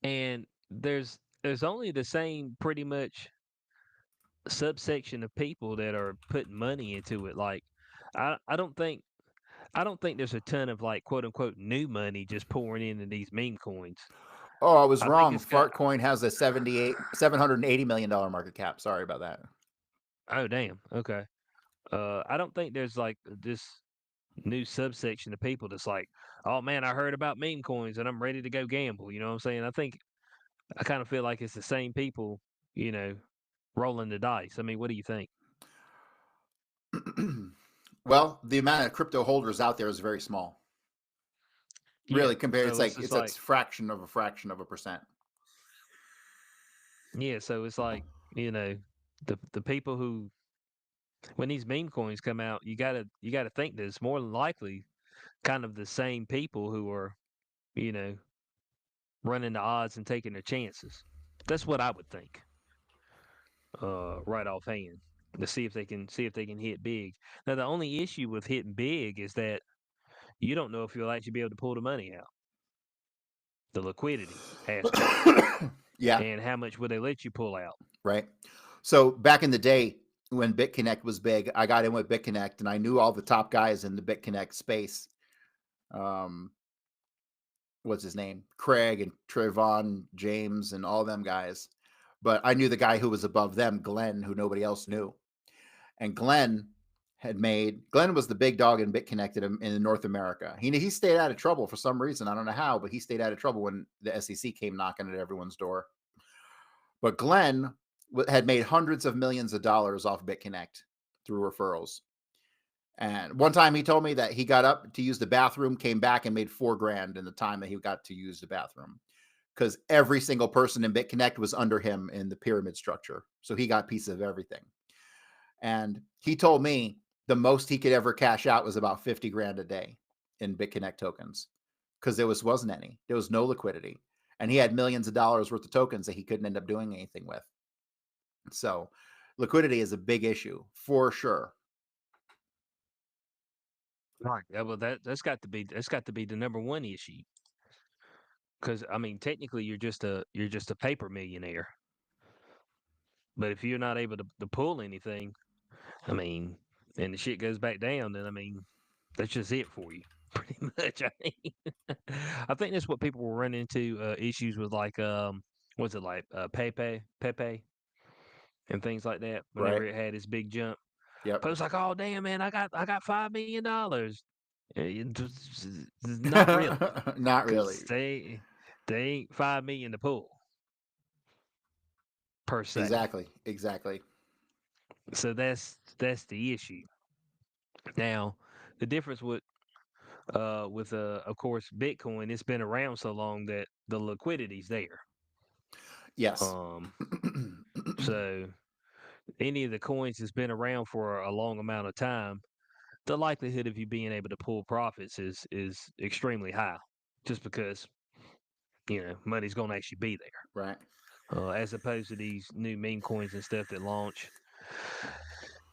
and there's only the same pretty much subsection of people that are putting money into it. Like, I I don't think I don't think there's a ton of like quote unquote new money just pouring into these meme coins. Oh, I was I think wrong. it's got Fart Coin has a $780 million market cap. Sorry about that. oh damn okay. I don't think there's like this new subsection of people that's like, oh man, I heard about meme coins and I'm ready to go gamble. You know what I'm saying? I kind of feel like it's the same people, you know, rolling the dice. I mean, what do you think? Well, the amount of crypto holders out there is very small. Yeah. Really, compared, So it's it's like just it's a like, fraction of a percent. yeah. So it's like, you know, the people who when these meme coins come out, you gotta think that it's more than likely kind of the same people who are, you know, running the odds and taking their chances. That's what I would think, right offhand, to see if they can hit big. Now, the only issue with hitting big is that you don't know if you'll actually be able to pull the money out, the liquidity aspect, Yeah, and how much would they let you pull out? right. So back in the day when BitConnect was big, I got in with BitConnect and I knew all the top guys in the BitConnect space. Um, what's his name? Craig and Trayvon James and all them guys. But I knew the guy who was above them, Glenn, who nobody else knew. And Glenn was the big dog in BitConnect in North America. He stayed out of trouble for some reason. I don't know how, but he stayed out of trouble when the SEC came knocking at everyone's door. But Glenn had made hundreds of millions of dollars off BitConnect through referrals. And one time he told me that he got up to use the bathroom, came back and made $4,000 in the time that he got to use the bathroom. Because every single person in BitConnect was under him in the pyramid structure. So he got pieces of everything. And he told me the most he could ever cash out was about 50 grand a day in BitConnect tokens because wasn't any. There was no liquidity. And he had millions of dollars worth of tokens that he couldn't end up doing anything with. So liquidity is a big issue for sure. Right. Yeah, well, that's got to be the number one issue. Because I mean, technically, you're just a paper millionaire. But if you're not able to pull anything, I mean, and the shit goes back down, then I mean, that's just it for you, pretty much. I mean, I think that's what people were running into issues with, like what's it like Pepe, and things like that. Whenever Right. it had its big jump, Yep. folks like, oh damn man, I got $5 million. Not really, Not because really. they ain't 5 million to pull per se. Exactly. Exactly. So that's the issue. Now, the difference with of course Bitcoin, it's been around so long that the liquidity's there. Yes. Um, so any of the coins that's been around for a long amount of time, the likelihood of you being able to pull profits is extremely high, just because money's going to actually be there, Right. as opposed to these new meme coins and stuff that launch.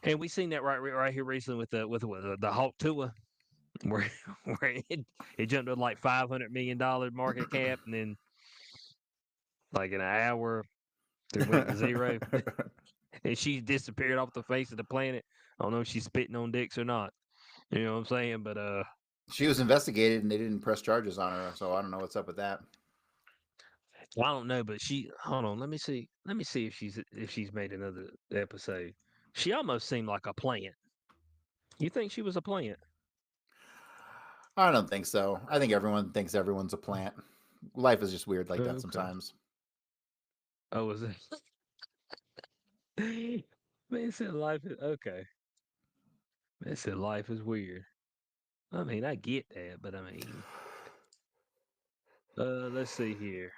And we seen that right here recently with the Hawk Tua, where where it jumped to like $500 million market cap, and then like in an hour it went to zero, and she disappeared off the face of the planet. I don't know if she's spitting on dicks or not. You know what I'm saying? But She was investigated and they didn't press charges on her, so I don't know what's up with that. I don't know. But she, hold on, let me see. Let me see if she's made another episode. She almost seemed like a plant. You think she was a plant? I don't think so. I think everyone thinks everyone's a plant. Life is just weird like that Okay. sometimes. Oh, was it? Man said life is okay. Man said life is weird. I mean, I get that, but I mean, let's see here.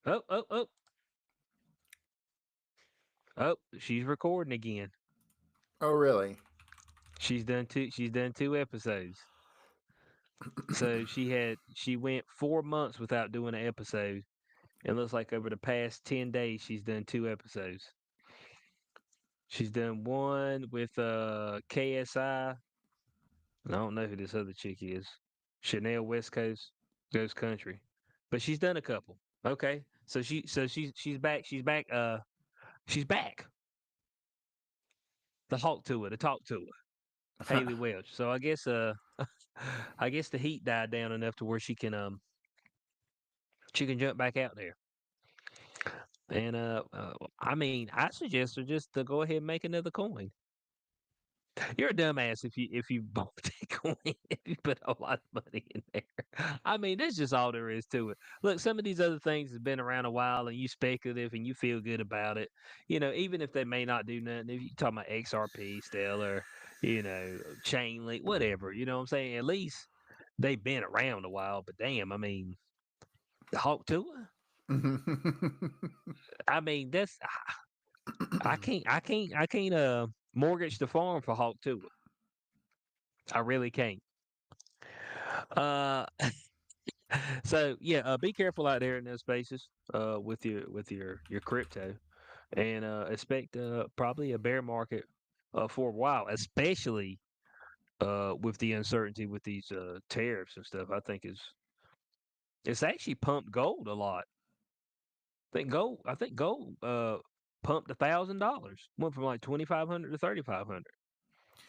Oh, oh, oh, oh, she's recording again. Oh, really? She's done two episodes. So she went 4 months without doing an episode. It looks like over the past 10 days she's done two episodes. She's done one with KSI. I don't know who this other chick is. Chanel West Coast Ghost Country. But she's done a couple. Okay. She's back. She's back. The Hawk to her, to talk to her. Haley Welch. So I guess I guess the heat died down enough to where she can jump back out there. And I mean, I suggest her just to go ahead and make another coin. You're a dumbass if you bought that coin, if you put a lot of money in there. I mean, that's just all there is to it. Look, some of these other things have been around a while, and you speculative and you feel good about it. Even if they may not do nothing, if you talk about XRP, Stellar, Chain Link, whatever. You know what I'm saying? At least they've been around a while. But damn, I mean, the Hawk Tuah. I mean, that's I can't mortgage the farm for Hawk Tuah. I really can't. Uh, so yeah, be careful out there in those spaces with your crypto, and expect probably a bear market for a while, especially with the uncertainty with these tariffs and stuff. It's actually pumped gold a lot. I think gold pumped $1,000, went from like 2,500 to 3,500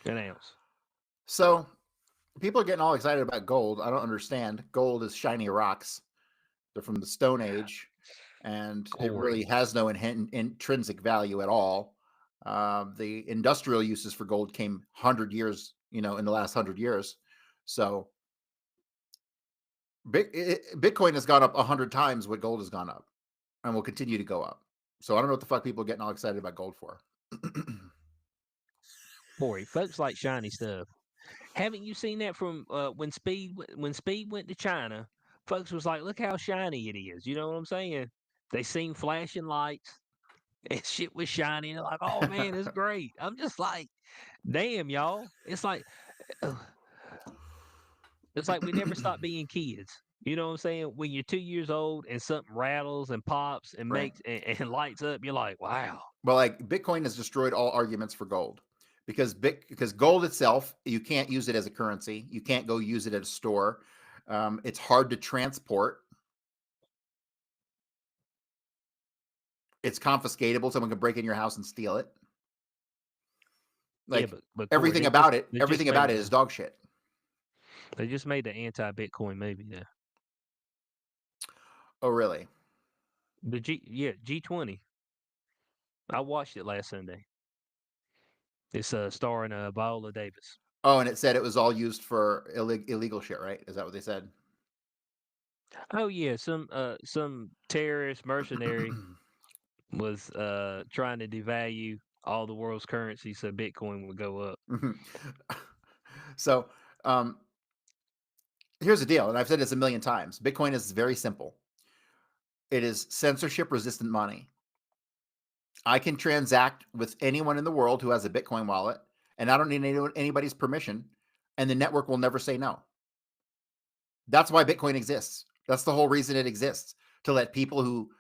an ounce. So people are getting all excited about gold. I don't understand. Gold is shiny rocks. They're from the Stone Age, and it really Corey. has no intrinsic value at all. The industrial uses for gold came 100 years, in the last 100 years. So Bitcoin has gone up 100 times what gold has gone up, and will continue to go up. So I don't know what the fuck people are getting all excited about gold for. Corey, folks like shiny stuff. Haven't you seen that from when Speed went to China? Folks was like, "Look how shiny it is." You know what I'm saying? They seen flashing lights and shit was shiny. They're like, "Oh man, it's great." I'm just like, "Damn, y'all!" It's like we never stop being kids. You know what I'm saying? When you're 2 years old and something rattles and pops and Right. makes and lights up, you're like, "Wow." Well, like Bitcoin has destroyed all arguments for gold because gold itself, you can't use it as a currency. You can't go use it at a store. It's hard to transport. It's confiscatable. Someone can break in your house and steal it. Yeah, Like but Corey, everything about it, they just everything about it is dog shit. made the anti-Bitcoin movie there. Oh, really? G20. I watched it last Sunday. It's starring Viola Davis. Oh, and it said it was all used for illegal shit, right? Is that what they said? Oh yeah, some terrorist mercenary was trying to devalue all the world's currency so Bitcoin would go up. So um, here's the deal, and I've said this a million times. Bitcoin is very simple. It is censorship resistant money. I can transact with anyone in the world who has a Bitcoin wallet, and I don't need anybody's permission, and the network will never say no. That's why Bitcoin exists. That's the whole reason it exists, to let people who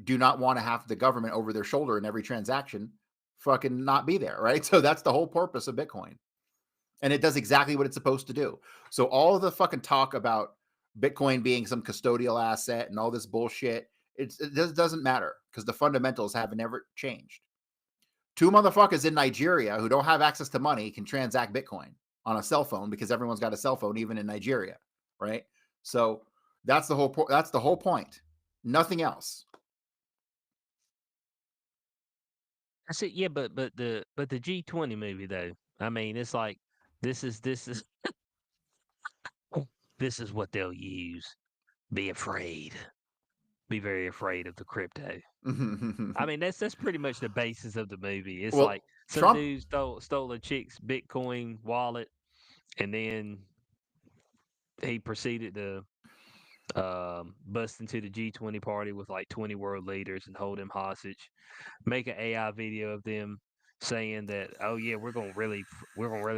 do not want to have the government over their shoulder in every transaction fucking not be there, right? So that's the whole purpose of Bitcoin. And it does exactly what it's supposed to do. So all of the fucking talk about Bitcoin being some custodial asset and all this bullshit, it doesn't matter because the fundamentals haven't ever changed. Two motherfuckers in Nigeria who don't have access to money can transact Bitcoin on a cell phone because everyone's got a cell phone, even in Nigeria, right? So that's the whole point. Nothing else. I said, yeah, but the G20 movie though. I mean, it's like this is this is what they'll use. Be afraid. Be very afraid of the crypto. I mean, that's pretty much the basis of the movie. It's Well, like some Trump. dude stole a chick's Bitcoin wallet, and then he proceeded to bust into the G20 party with like 20 world leaders and hold them hostage. Make an AI video of them saying that, oh yeah, we're gonna really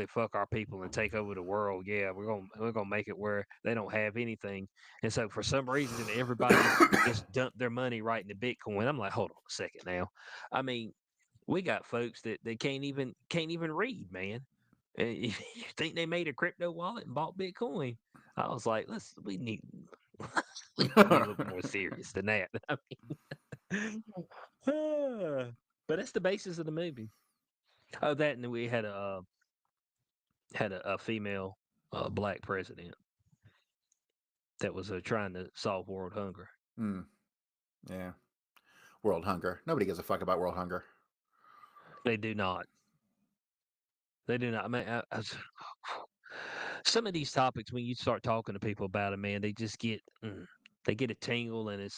fuck our people and take over the world. Yeah, we're gonna make it where they don't have anything. And so for some reason, everybody just dumped their money right into Bitcoin. I'm like, hold on a second now. I mean, we got folks that can't even read, man. And you think they made a crypto wallet and bought Bitcoin? I was like, we need we need to be a little more serious than that. I mean, but that's the basis of the movie. Oh, that and we had a female black president that was trying to solve world hunger. Mm, yeah. World hunger. Nobody gives a fuck about world hunger. They do not. They do not. I mean, some of these topics when you start talking to people about it, man, they get a tingle, and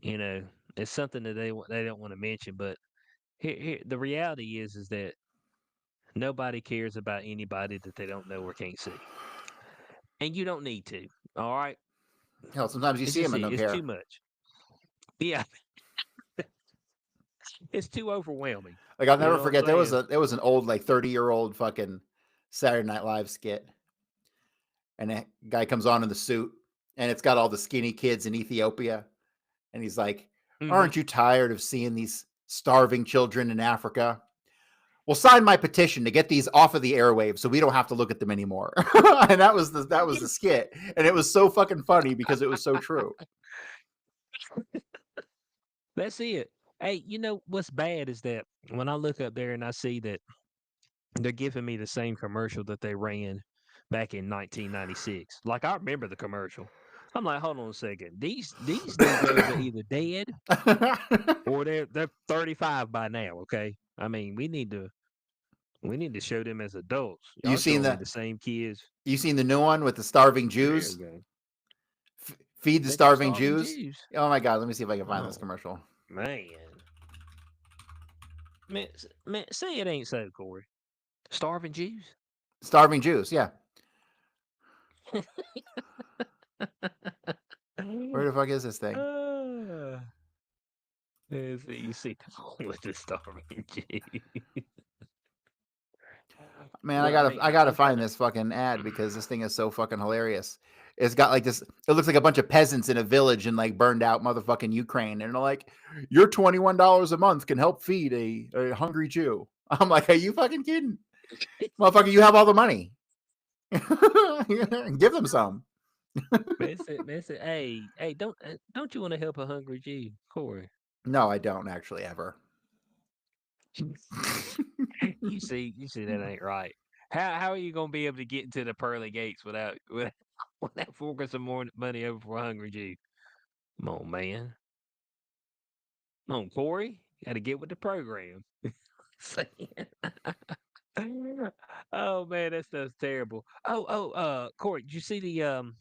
you know it's something that they don't want to mention. But here the reality is that nobody cares about anybody that they don't know or can't see, and you don't need to. All right, Hell, sometimes you it's see just them and don't it's too care. much. Yeah, it's too overwhelming. Like I'll You never know what I'm forget. There was saying? an old like 30-year-old fucking Saturday Night Live skit, and a guy comes on in the suit, and it's got all the skinny kids in Ethiopia, and he's like, "Aren't you tired of seeing these starving children in Africa? Well, sign my petition to get these off of the airwaves so we don't have to look at them anymore." And that was the skit, and it was so fucking funny because it was so true. That's it. Hey, you know what's bad is that when I look up there and I see that they're giving me the same commercial that they ran back in 1996. Like I remember the commercial. I'm like, hold on a second. These Negroes are either dead or they're 35 by now. Okay, I mean we need to show them as adults. you Y'all seen showing me the the same kids you seen the new one with the starving years Jews? ago. Feed the They got starving starving Jews. Jews. Oh my god, let me see if I can find this Oh commercial. man, man, say it ain't so, Corey. Starving Jews. Starving Jews, yeah. Where the fuck is this thing? Uh, you see with the starving Jews. Man, Look, I mean, I gotta I'm trying find to. this fucking ad because this thing is so fucking hilarious. It's got like this. It looks like a bunch of peasants in a village in like burned out motherfucking Ukraine, and they're like, "Your $21 a month can help feed a hungry Jew." I'm like, "Are you fucking kidding, motherfucker? You have all the money. Give them some." That's it. Hey, don't you want to help a hungry Jew, Corey? No, I don't actually ever. You see that ain't right. How are you gonna be able to get into the pearly gates without forking some more money over for a hungry Jew? Come on, man. Come on, Corey. Got to get with the program. Oh man, that stuff's terrible. Corey, did you see the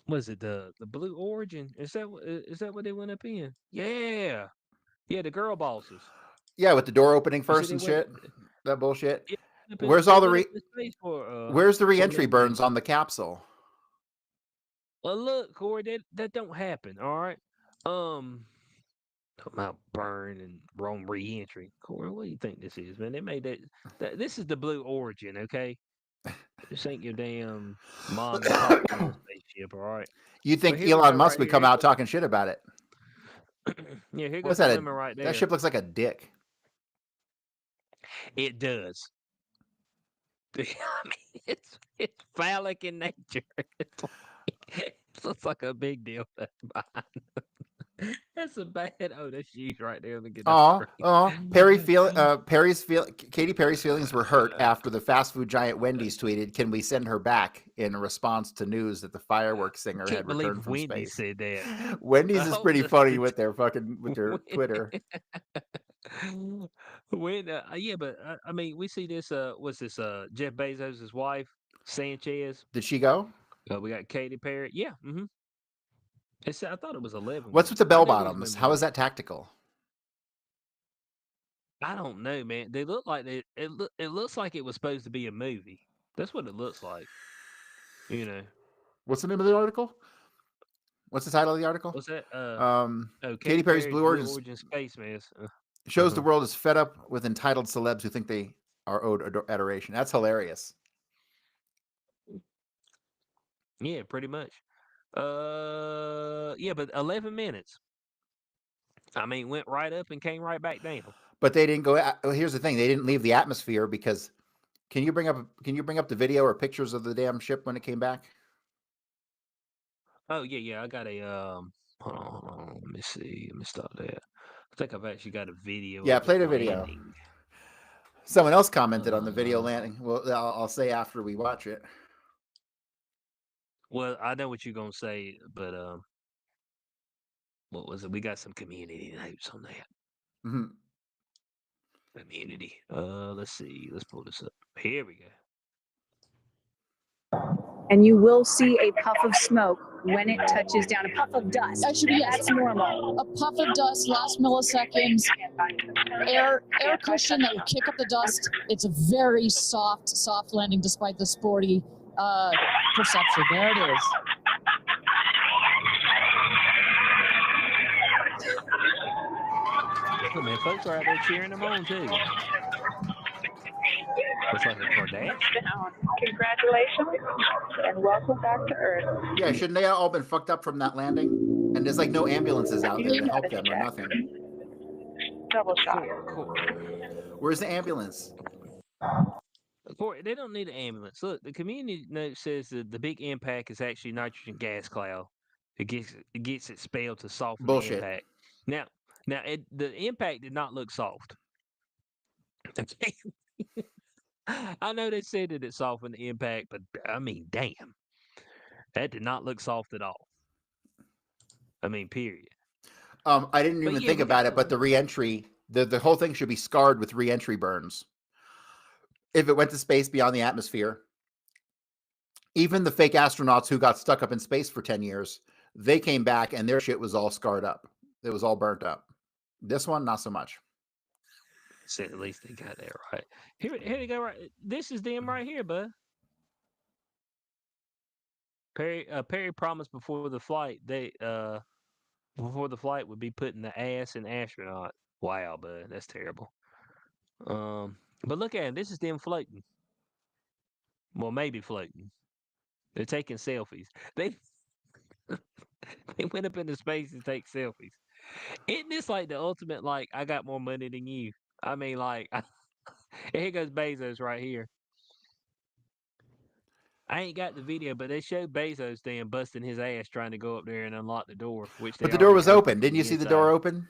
was it the Blue Origin? Is that what they went up in? Yeah, yeah, the girl bosses. Yeah, with the door opening You see first they and went shit. That bullshit. yeah, Where's they all the went up in space where's the for a reentry little bit. burns on the capsule? Well, look, Corey, that don't happen. All right. Um, talking about burn and wrong re-entry. Corey, what do you think this is, man? They made that. This is the Blue Origin, okay? This ain't your damn mom and pop little spaceship, all right? You'd But think here we Elon go, Musk right would here. come out talking shit about it. Yeah, here What's goes the that? lemon right That there. ship looks like a dick. It does. I mean, it's phallic in nature. It looks like a big deal. That's a bad. Oh, that's you right there. Look at the screen. Katy Perry's feelings were hurt after the fast food giant Wendy's tweeted, "Can we send her back?" in response to news that the fireworks singer Can't had returned believe from Wendy space. said that. Wendy's is Oh, pretty funny the with their Twitter. when yeah, but I mean, we see this. What's this? Jeff Bezos' wife, Sanchez. Did she go? We got Katy Perry. Yeah. Mm-hmm. It's, I thought it was 11 What's with minutes. the I bell knew there was bottoms? maybe How is more. that tactical? I don't know, man. They look like it looks like it was supposed to be a movie. That's what it looks like. You know. What's the name of the article? What's the title of the article? What's that? Oh, Katy Katy Perry's Perry's Blue Blue Origin Origin Space Man. shows the world is fed up with entitled celebs who think they are owed adoration. That's hilarious. Yeah, pretty much. Yeah, but 11 minutes. I mean, went right up and came right back down. But they didn't go. Here's the thing: they didn't leave the atmosphere because. Can you bring up the video or pictures of the damn ship when it came back? Oh yeah, yeah. I got a hold on. Let me see. Let me stop that. I think I've actually got a video Yeah, of it play the video. landing. Someone else commented on the video Uh, landing. Well, I'll say after we watch it. well, I know what you're gonna say, but what was it? We got some community notes on that. Mm-hmm. Community. Let's see. Let's pull this up. Here we go. And you will see a puff of smoke when it touches down, a puff of dust. That should be that's normal. A puff of dust, last milliseconds, air cushion that would kick up the dust. It's a very soft landing despite the sporty perception. There it is. Oh man, folks are out there cheering them on too. Looks like a Kardashian. Congratulations. Congratulations and welcome back to Earth. Yeah, shouldn't they all been fucked up from that landing? And there's like no ambulances out there to help them or nothing. Double shot. Where's the ambulance? Corey, they don't need an ambulance. Look, the community note says that the big impact is actually nitrogen gas cloud. It gets expelled to soften Bullshit. the impact. Now, the impact did not look soft. Okay. I know they said that it softened the impact, but I mean, damn, that did not look soft at all. I mean, period. I didn't But even yeah, think we about got it, but the reentry, the whole thing should be scarred with reentry burns. If it went to space beyond the atmosphere, even the fake astronauts who got stuck up in space for 10 years, they came back and their shit was all scarred up. It was all burnt up. This one, not so much. So at least they got that right. Here they go. Right, this is them right here, bud. Perry promised before the flight would be putting the ass in astronaut. Wow, bud, that's terrible. But look at him. This is them floating. Well, maybe floating. They're taking selfies. They they went up into space to take selfies. Isn't this like the ultimate? Like, I got more money than you. I mean, like, here goes Bezos right here. I ain't got the video, but they showed Bezos then busting his ass trying to go up there and unlock the door, which they But the door already was opened open. from Didn't you see the door inside. open?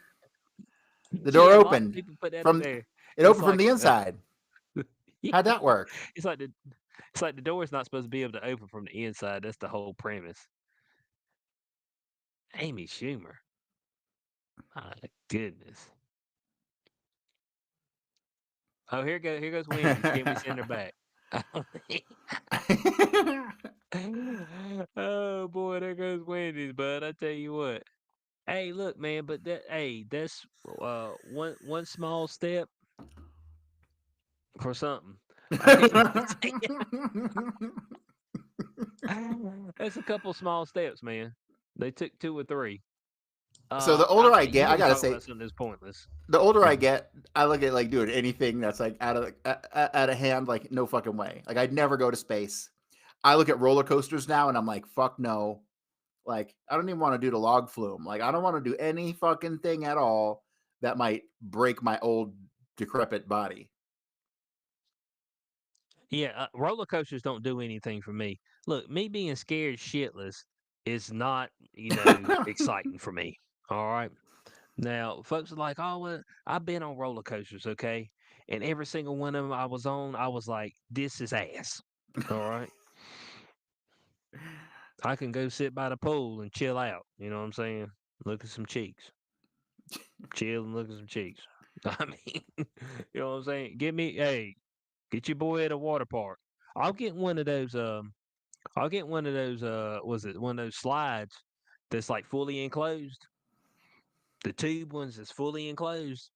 The door Yeah, a lot of opened people put that up from there. it It's opened from like the inside. yeah, How'd that work? it's like the door is not supposed to be able to open from the inside. That's the whole premise. Amy Schumer. My goodness. Oh, here goes Wendy's. Can we send her back? Oh boy, there goes Wendy's, bud. I tell you what. Hey, look, man, but that's one small step for something. That's a couple small steps, man. They took 2 or 3. So the older I You get, I want to gotta talk say, about something that's pointless. the older I get, I look at like doing anything that's like out of hand, like no fucking way. Like I'd never go to space. I look at roller coasters now and I'm like, fuck no. Like I don't even want to do the log flume. Like I don't want to do any fucking thing at all that might break my old decrepit body. Yeah, roller coasters don't do anything for me. Look, me being scared shitless is not, exciting for me. All right. Now, folks are like, "Oh, well, I've been on roller coasters, okay?" And every single one of them I was on, I was like, "This is ass." All right. I can go sit by the pool and chill out. You know what I'm saying? Look at some cheeks. Chill and look at some cheeks. I mean, you know what I'm saying? Get your boy at a water park. I'll get one of those. I'll get one of those. Was it one of those slides that's like fully enclosed? The tube ones that's fully enclosed.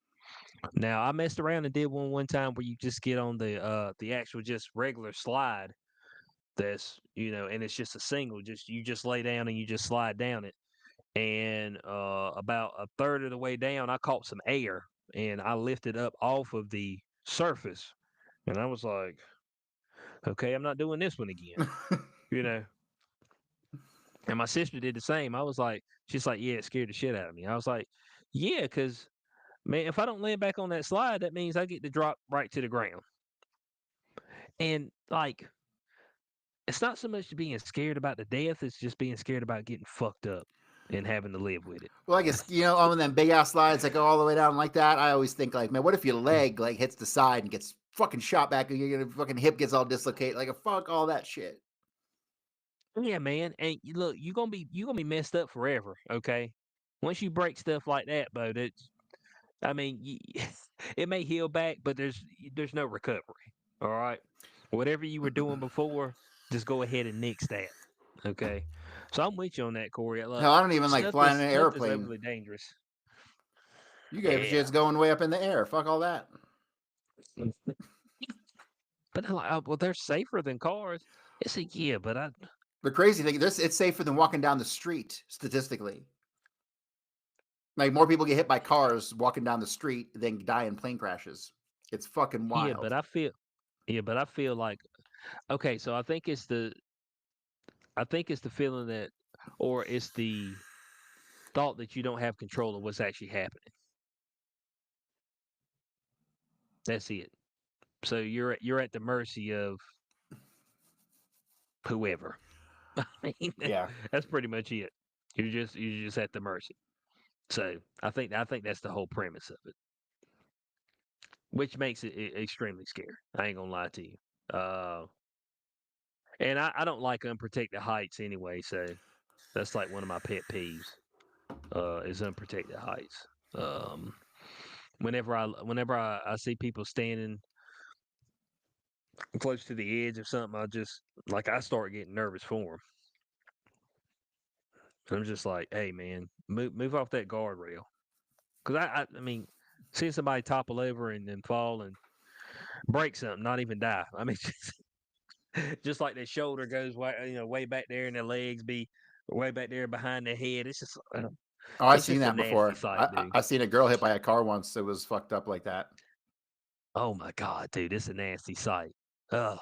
Now I messed around and did one time where you just get on the actual just regular slide. That's and it's just a single. Just you just lay down and you just slide down it. And about a third of the way down, I caught some air and I lifted up off of the surface, and I was like, okay, I'm not doing this one again. you know. And my sister did the same. I was like, she's like, yeah, it scared the shit out of me. I was like, yeah, because man, if I don't land back on that slide, that means I get to drop right to the ground. And like, it's not so much being scared about the death; it's just being scared about getting fucked up and having to live with it. Well, I guess on them big ass slides that go all the way down like that. I always think like, man, what if your leg like hits the side and gets fucking shot back, and your fucking hip gets all dislocated? Like, fuck all that shit. Yeah, man. And look, you gonna be messed up forever. Okay, once you break stuff like that, Bo, I mean, it may heal back, but there's no recovery. All right, whatever you were doing before, just go ahead and nix that. Okay, so I'm with you on that, Corey. Look, Hell, I don't even like flying in an nothing's airplane. overly dangerous. You gave a shit's going way up in the air. Fuck all that. But like, well, they're safer than cars. It's a yeah, but The crazy thing, it's safer than walking down the street statistically. Like more people get hit by cars walking down the street than die in plane crashes. It's fucking wild. yeah, but I feel like Okay, so I think it's the feeling that, or it's the thought that you don't have control of what's actually happening. That's it. So you're at the mercy of whoever. I mean, Yeah. that's pretty much it. You're just at the mercy. So I think that's the whole premise of it, which makes it extremely scary. I ain't gonna lie to you. And I don't like unprotected heights anyway, so that's like one of my pet peeves. Is unprotected heights. Whenever I see people standing close to the edge of something, I start getting nervous for them. I'm just like, hey man, move off that guardrail, because I mean, seeing somebody topple over and then fall and break something, not even die. I mean, just like their shoulder goes way back there, and their legs be way back there behind their head. It's just Oh, I've it's seen just a that nasty before. sight, dude. I've seen a girl hit by a car once. It was fucked up like that. Oh my god, dude, it's a nasty sight. Oh,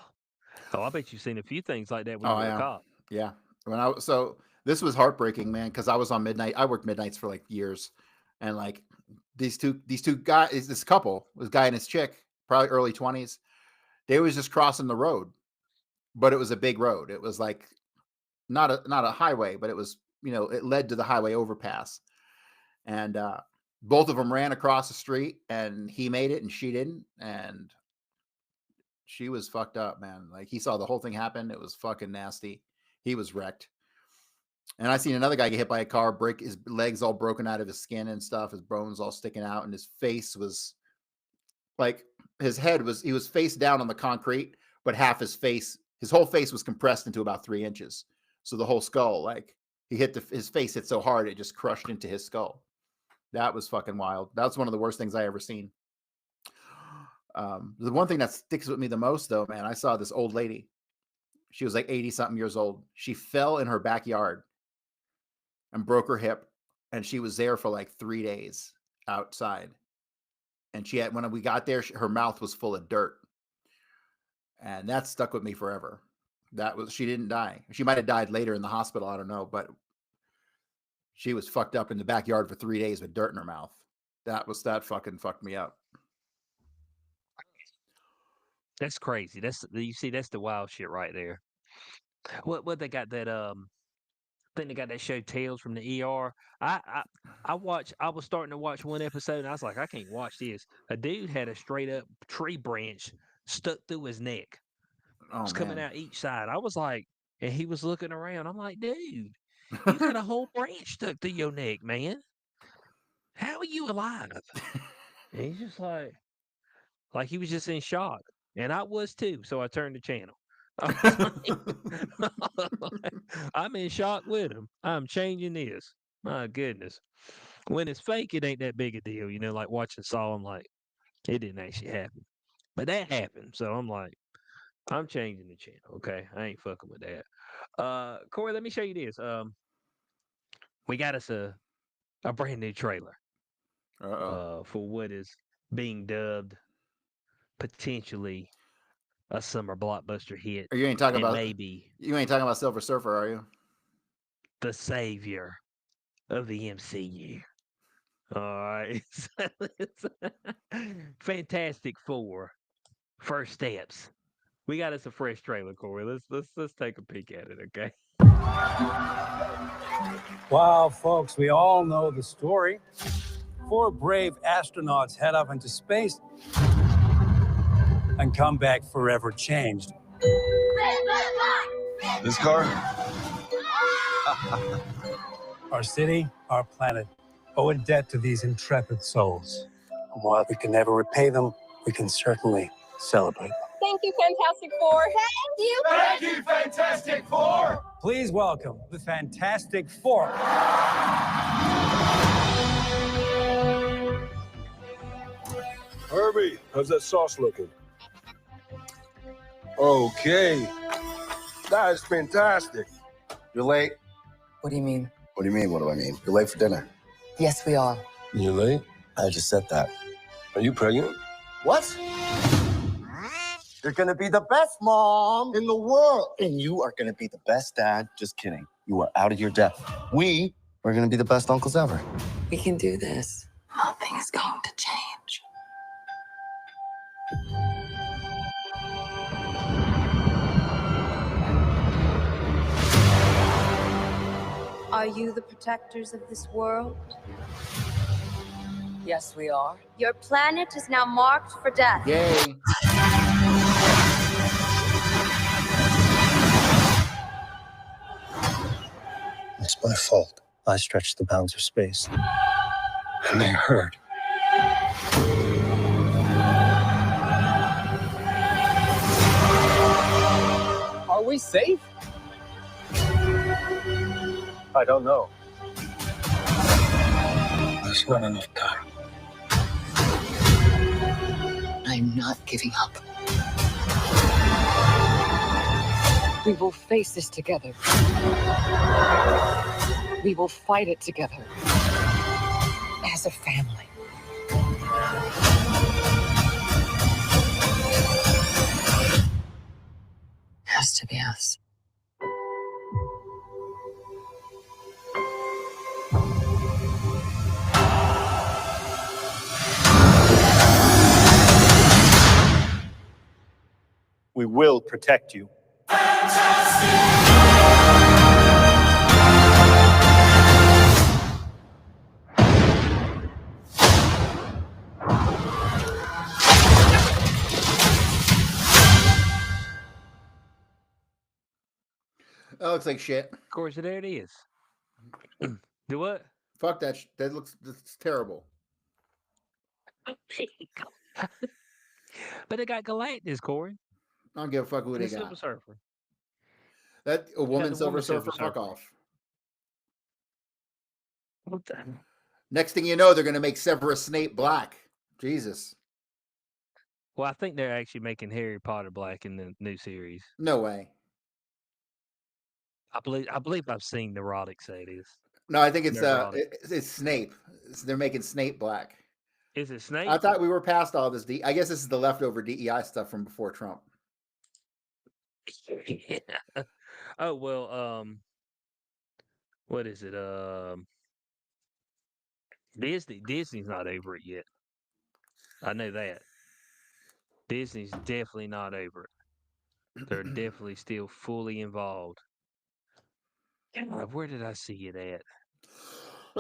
I bet you've seen a few things like that when you Oh were a yeah, cop. yeah. So this was heartbreaking, man, because I was on midnight. I worked midnights for like years, and like these two guys, this couple, this guy and his chick, probably early 20s. They was just crossing the road, but it was a big road. It was like not a highway, but it was, it led to the highway overpass, and both of them ran across the street, and he made it and she didn't, and she was fucked up, man. Like he saw the whole thing happen. It was fucking nasty. He was wrecked. And I seen another guy get hit by a car, break his legs all broken out of his skin and stuff, his bones all sticking out, and his face was like he was face down on the concrete, but half his whole face was compressed into about 3 inches. So the whole skull, like his face hit so hard it just crushed into his skull. That was fucking wild. That was one of the worst things I ever seen. The one thing that sticks with me the most, though, man, I saw this old lady. She was like 80 something years old. She fell in her backyard and broke her hip, and she was there for like 3 days outside. And when we got there, her mouth was full of dirt, and that stuck with me forever. She didn't die. She might have died later in the hospital. I don't know, but she was fucked up in the backyard for 3 days with dirt in her mouth. That fucking fucked me up. That's crazy. That's the wild shit right there. What they got that I think they got that show Tales from the ER. I was starting to watch one episode and I was like, I can't watch this. A dude had a straight up tree branch stuck through his neck. Oh, It was coming man. out each side. I was like, and he was looking around. I'm like, dude, you got a whole branch stuck through your neck, man. How are you alive? And he's just like he was just in shock. And I was too. So I turned the channel. I was like, I'm in shock with him. I'm changing this. My goodness. When it's fake, it ain't that big a deal. Like watching Saw, I'm like, it didn't actually happen. But that happened. So I'm like, I'm changing the channel. Okay. I ain't fucking with that. Corey, let me show you this. We got us a brand new trailer for what is being dubbed potentially a summer blockbuster hit. You ain't talking and about maybe Silver Surfer, are you? the savior of the MCU. All right. Fantastic Four. First steps. We got us a fresh trailer, Corey. Let's take a peek at it, okay? Wow, folks, we all know the story. 4 brave astronauts head up into space and come back forever changed. This car? Our city, our planet, owe a debt to these intrepid souls. And while we can never repay them, we can certainly celebrate them. Thank you, Fantastic Four. Thank you. Thank you, Fantastic Four! Please welcome the Fantastic Four. Herbie, how's that sauce looking? Okay. That is fantastic. You're late. What do you mean? What do you mean? What do I mean? You're late for dinner. Yes, we are. You late? I just said that. Are you pregnant? What? You're gonna be the best mom in the world. And you are gonna be the best dad. Just kidding. You are out of your depth. We are gonna be the best uncles ever. We can do this. Nothing's going to change. Are you the protectors of this world? Yes, we are. Your planet is now marked for death. Yay. It's my fault. I stretched the bounds of space. And they hurt. Are we safe? I don't know. There's not enough time. I'm not giving up. We will face this together. We will fight it together. As a family. Has to be us. We will protect you. That looks like shit. Of course, there it is. Do what? Fuck that. That's terrible. But they got Galactus, Corey. I don't give a fuck who The they Silver got. Surfer. That a woman the Silver woman Surfer. Silver Fuck Surfer. off. What the? Next thing you know, they're gonna make Severus Snape black. Jesus. Well, I think they're actually making Harry Potter black in the new series. No way. I believe I've seen Neurotic say this. No, I think it's Neurotic. it's Snape. They're making Snape black. Is it Snape? I thought we were past all this. I guess this is the leftover DEI stuff from before Trump. Yeah. Oh well, what is it? Disney's not over it yet. I know that. Disney's definitely not over it. They're definitely still fully involved. God, where did I see it at?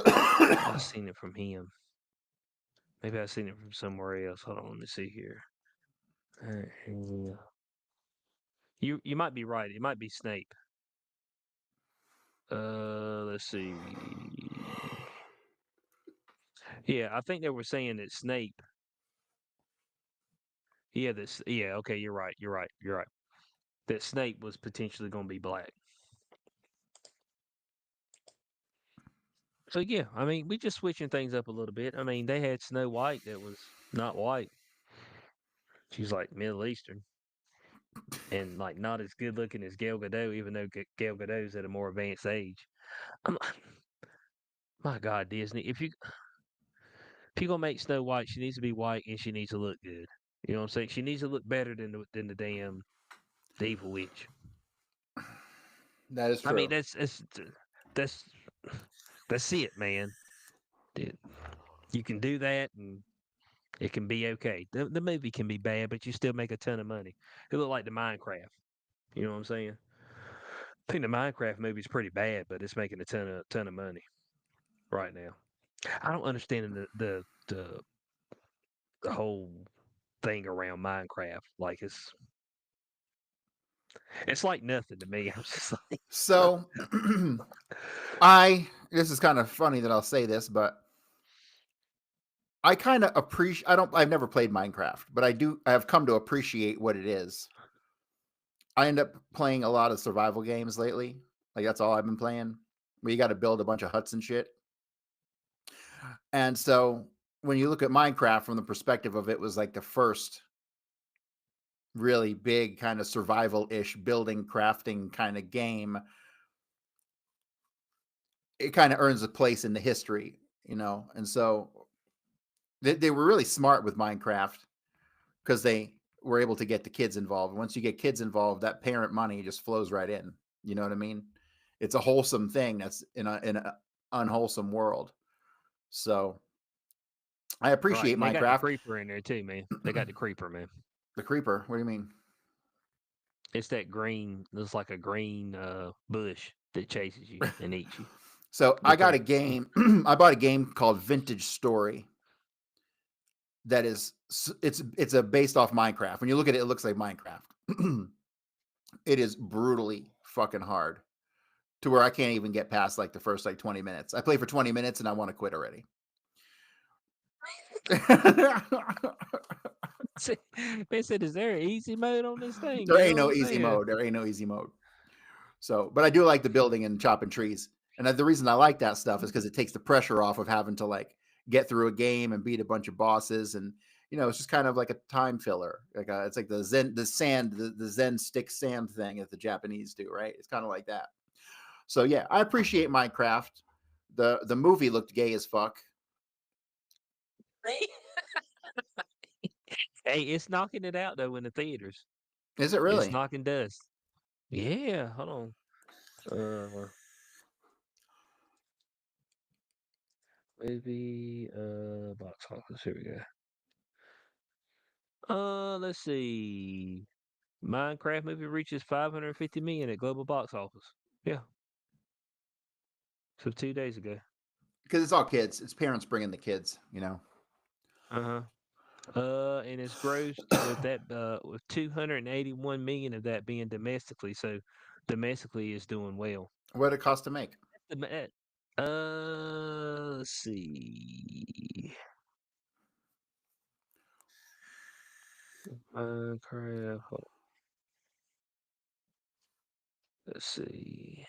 I've seen it from him. Maybe I've seen it from somewhere else. Hold on, let me see here. Yeah. You might be right. It might be Snape. Let's see. Yeah, I think they were saying that Snape. Yeah, this. Yeah, okay, you're right. You're right. You're right. That Snape was potentially going to be black. So yeah, I mean, we just switching things up a little bit. I mean, they had Snow White that was not white. She's like Middle Eastern, and like not as good looking as Gal Gadot, even though Gal Gadot's at a more advanced age. I'm, my God, Disney, if you're gonna make Snow White, she needs to be white and she needs to look good. You know what I'm saying? She needs to look better than the damn the evil witch. That is true. I mean, that's that's it, man. You can do that, and it can be okay. The movie can be bad, but you still make a ton of money. It look like the Minecraft. You know what I'm saying? I think the Minecraft movie's pretty bad, but it's making a ton of money right now. I don't understand the whole thing around Minecraft. Like it's like nothing to me. I'm just like So this is kind of funny that I'll say this, but I kind of appreciate I've never played Minecraft, but I have come to appreciate what it is. I end up playing a lot of survival games lately. Like that's all I've been playing. Where you got to build a bunch of huts and shit. And so when you look at Minecraft from the perspective of it was like the first really big kind of survival-ish building crafting kind of game, it kind of earns a place in the history, you know. And so they were really smart with Minecraft because they we're able to get the kids involved. Once you get kids involved, that parent money just flows right in. You know what I mean? It's a wholesome thing that's in a unwholesome world. So I Right. appreciate And they got the Minecraft. creeper in there too, man. They got the creeper, man. The creeper. What do you mean? It's that green. It's like a green bush that chases you and eats you. So The I got a creeper. game. I bought a game called Vintage Story. That is, it's a based off Minecraft. When you look at it, it looks like Minecraft. It is brutally fucking hard to where I can't even get past like the first like 20 minutes. I play for 20 minutes and I want to quit already. They said, "Is there an easy mode on this thing?" There You ain't know no what I'm easy saying? mode. There ain't no easy mode. So, but I do like the building and chopping trees. And the reason I like that stuff is because it takes the pressure off of having to like get through a game and beat a bunch of bosses. And, you know, it's just kind of like a time filler. Like it's like the Zen stick sand thing that the Japanese do, right? It's kind of like that. So yeah, I appreciate Minecraft. The movie looked gay as fuck. Hey, it's knocking it out though in the theaters. Is it It's really? knocking dust. Yeah, hold on. Movie box office. Here we go. Let's see. Minecraft movie reaches 550 million at global box office. Yeah. So 2 days ago. Because it's all kids. It's parents bringing the kids, you know. Uh-huh. And it's grossed with that with 281 million of that being domestically. So domestically is doing well. What did it cost to make? Let's see. Minecraft. Let's see.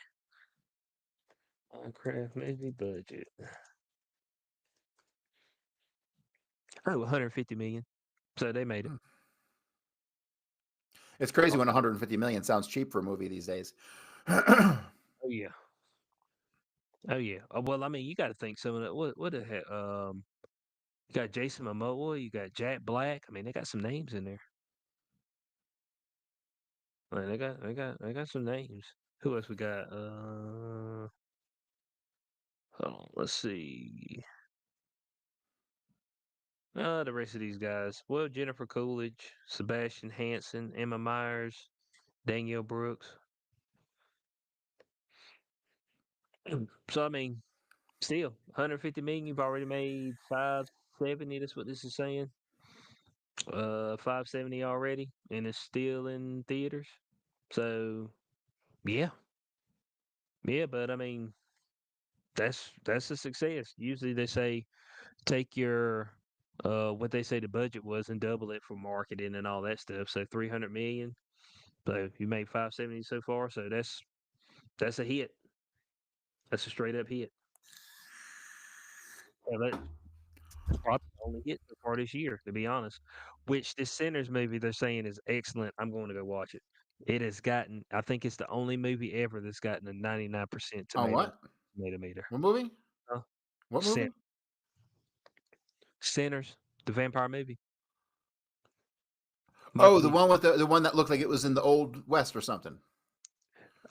Minecraft movie budget. Oh, 150 million. So they made it. It's crazy when 150 million sounds cheap for a movie these days. Oh yeah. Oh yeah. Well, I mean, you got to think some of that. What the heck? You got Jason Momoa. You got Jack Black. I mean, they got some names in there. I mean, they got some names. Who else we got? Hold on. Let's see. The rest of these guys. Well, Jennifer Coolidge, Sebastian Hansen, Emma Myers, Danielle Brooks. So I mean, still 150 million. You've already made 570. That's what this is saying. 570 already, and it's still in theaters. So yeah, yeah. But I mean, that's a success. Usually they say take your what they say the budget was and double it for marketing and all that stuff. So 300 million. So you made 570 so far. So that's a hit. That's a straight up hit. Yeah, that's probably the only hit so far this year, to be honest. Which this Sinners movie they're saying is excellent. I'm going to go watch it. It has gotten. I think it's the only movie ever that's gotten a 99% On what? tomato meter. What movie? Huh? What Sin- movie? Sinners, the vampire movie. Oh, Michael the B. one with the one that looked like it was in the old West or something.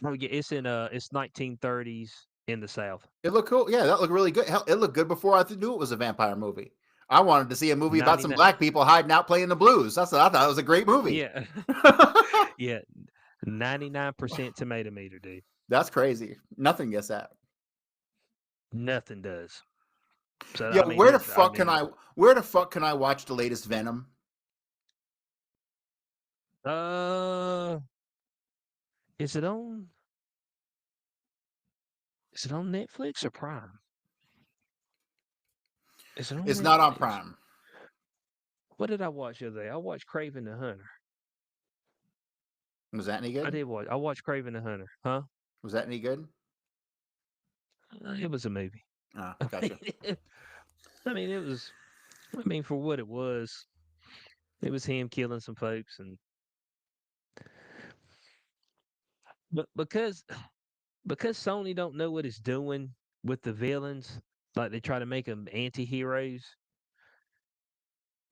Oh yeah, it's 1930s in the South. It looked cool. Yeah, that looked really good. Hell, it looked good before I knew it was a vampire movie. I wanted to see a movie about some 99. black people hiding out playing the blues. That's what I thought. It was a great movie. Yeah, yeah, 99% tomato meter, dude. That's crazy. Nothing gets that. Nothing does. So Yo, I mean, where the it's. I fuck can mean, I watch the latest Venom? uh, is it on? Is it on Netflix or Prime? Is it on It's not on Netflix? Prime. What did I watch the other day? I watched Craven the Hunter. Was that any I good? did watch. I watched Craven the Hunter. Huh? Was that any good? It was a movie. Oh, gotcha. I mean, it was. I mean, for what it was him killing some folks, and but because Sony don't know what it's doing with the villains, like they try to make them anti-heroes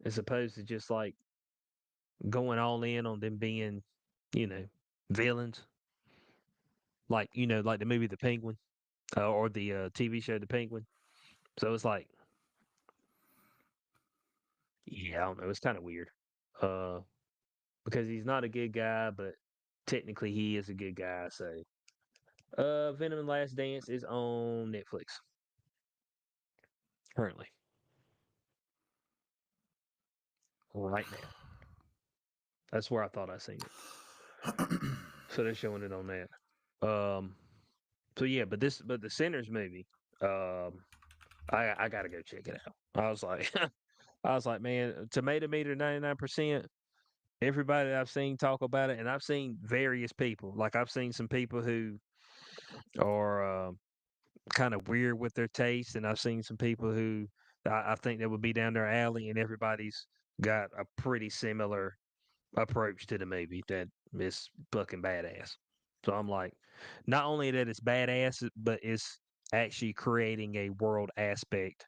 as opposed to just like going all in on them being, you know, villains, like like the movie The Penguin, or the TV show The Penguin. So it's like, yeah, I don't know, it's kind of weird, uh, because he's not a good guy, but technically he is a good guy. So, Venom and Last Dance is on Netflix currently, right now. That's where I thought I seen it. So they're showing it on that. So yeah, but the Sinners movie, um, I gotta go check it out. I was like, I was like, man, tomato meter 99%. Everybody that I've seen talk about it, and I've seen various people. Like I've seen some people who are kind of weird with their taste, and I've seen some people who I think that would be down their alley, and everybody's got a pretty similar approach to the movie that is fucking badass. So I'm like, not only that it's badass, but it's actually creating a world aspect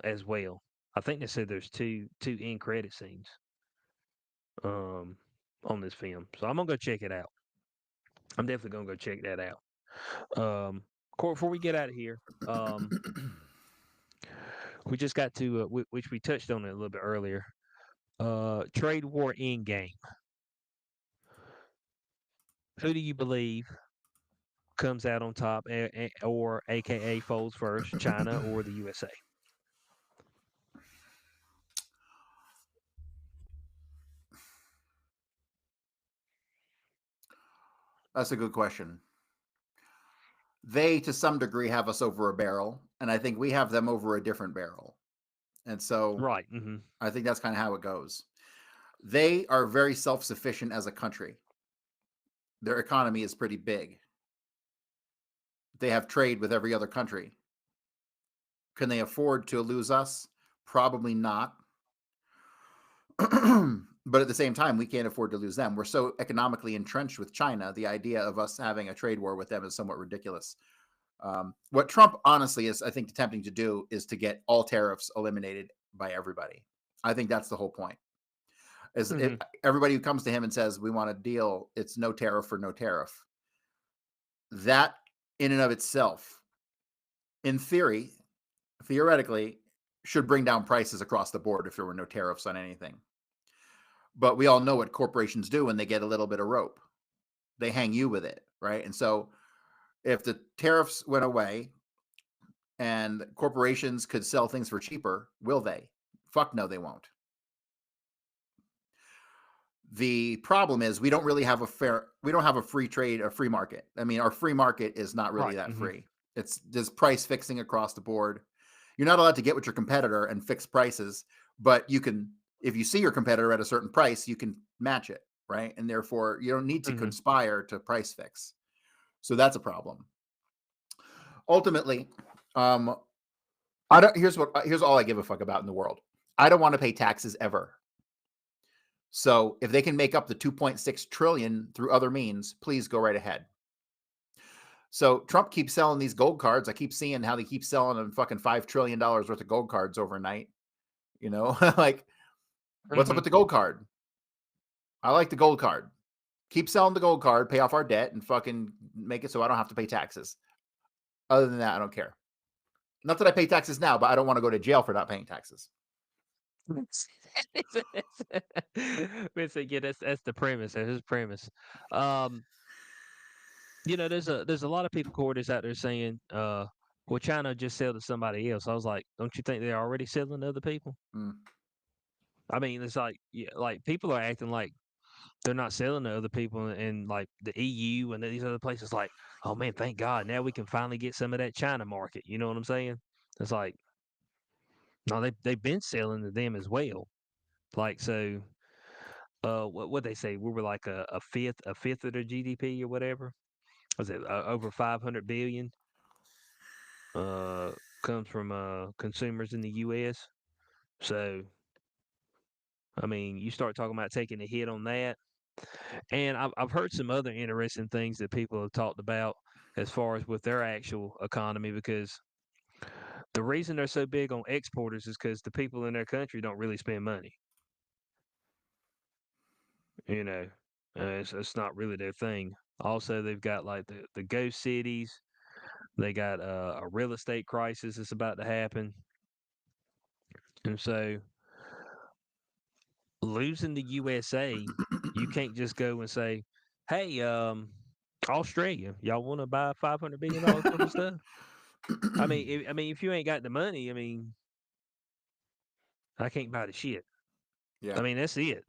as well. I think they said there's two end credit scenes um on this film. So I'm gonna go check it out. I'm definitely gonna go check that out. Court, before we get out of here, we just got to which we touched on it a little bit earlier. Trade War Endgame. Who do you believe comes out on top, or AKA folds first, China or the USA? That's a good question. They, to some degree, have us over a barrel, and I think we have them over a different barrel. And so, right. Mm-hmm. I think that's kind of how it goes. They are very self sufficient as a country. Their economy is pretty big. They have trade with every other country. Can they afford to lose us? Probably not. But at the same time, we can't afford to lose them. We're so economically entrenched with China. The idea of us having a trade war with them is somewhat ridiculous. What Trump honestly is, I think, attempting to do is to get all tariffs eliminated by everybody. I think that's the whole point. Is Mm-hmm. Everybody who comes to him and says we want a deal, it's no tariff for no tariff. That in and of itself, in theoretically, should bring down prices across the board if there were no tariffs on anything. But we all know what corporations do when they get a little bit of rope. They hang you with it, right? And so if the tariffs went away and corporations could sell things for cheaper, will they? Fuck no, they won't. The problem is we don't really have we don't have a free trade, a free market. I mean, our free market is not really Right. that Mm-hmm. free. It's just price fixing across the board. You're not allowed to get with your competitor and fix prices, but you can, if you see your competitor at a certain price, you can match it, right? And therefore, you don't need to Mm-hmm. conspire to price fix. So that's a problem. Ultimately, here's all I give a fuck about in the world. I don't want to pay taxes ever. So if they can make up the 2.6 trillion through other means, please go right ahead. So Trump keeps selling these gold cards. I keep seeing how they keep selling them fucking $5 trillion worth of gold cards overnight. Like, what's up with the gold card? I like the gold card. Keep selling the gold card, pay off our debt, and fucking make it so I don't have to pay taxes. Other than that, I don't care. Not that I pay taxes now, but I don't want to go to jail for not paying taxes. Yeah, that's the premise. That's his premise. There's a lot of people quarters out there saying, well, China just sell to somebody else. I was like, don't you think they're already selling to other people? Mm. I mean, it's like, yeah, like people are acting like they're not selling to other people in like the EU and these other places. Like, oh man, thank God, now we can finally get some of that China market. You know what I'm saying? It's like, no, they've been selling to them as well. Like, so, what they say, we were like a fifth of their GDP or whatever. Was it over 500 billion? Uh, comes from consumers in the U.S. So, I mean, you start talking about taking a hit on that. And I've heard some other interesting things that people have talked about as far as with their actual economy, because the reason they're so big on exporters is because the people in their country don't really spend money. You know, it's not really their thing. Also, they've got like the ghost cities. They got a real estate crisis that's about to happen, and so losing the USA, you can't just go and say, "Hey, Australia, y'all want to buy $500 billion worth of stuff?" I mean, if you ain't got the money, I mean, I can't buy the shit. Yeah. I mean, that's it.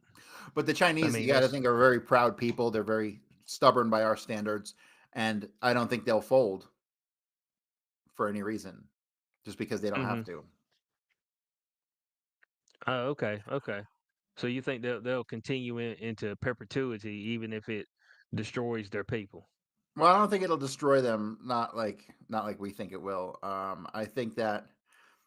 But the I Chinese, mean, you got to that's think, are very proud people. They're very stubborn by our standards, and I don't think they'll fold for any reason, just because they don't have hmm to. Oh, okay, okay. So you think they'll continue into perpetuity even if it destroys their people? Well, I don't think it'll destroy them. Not like we think it will. I think that.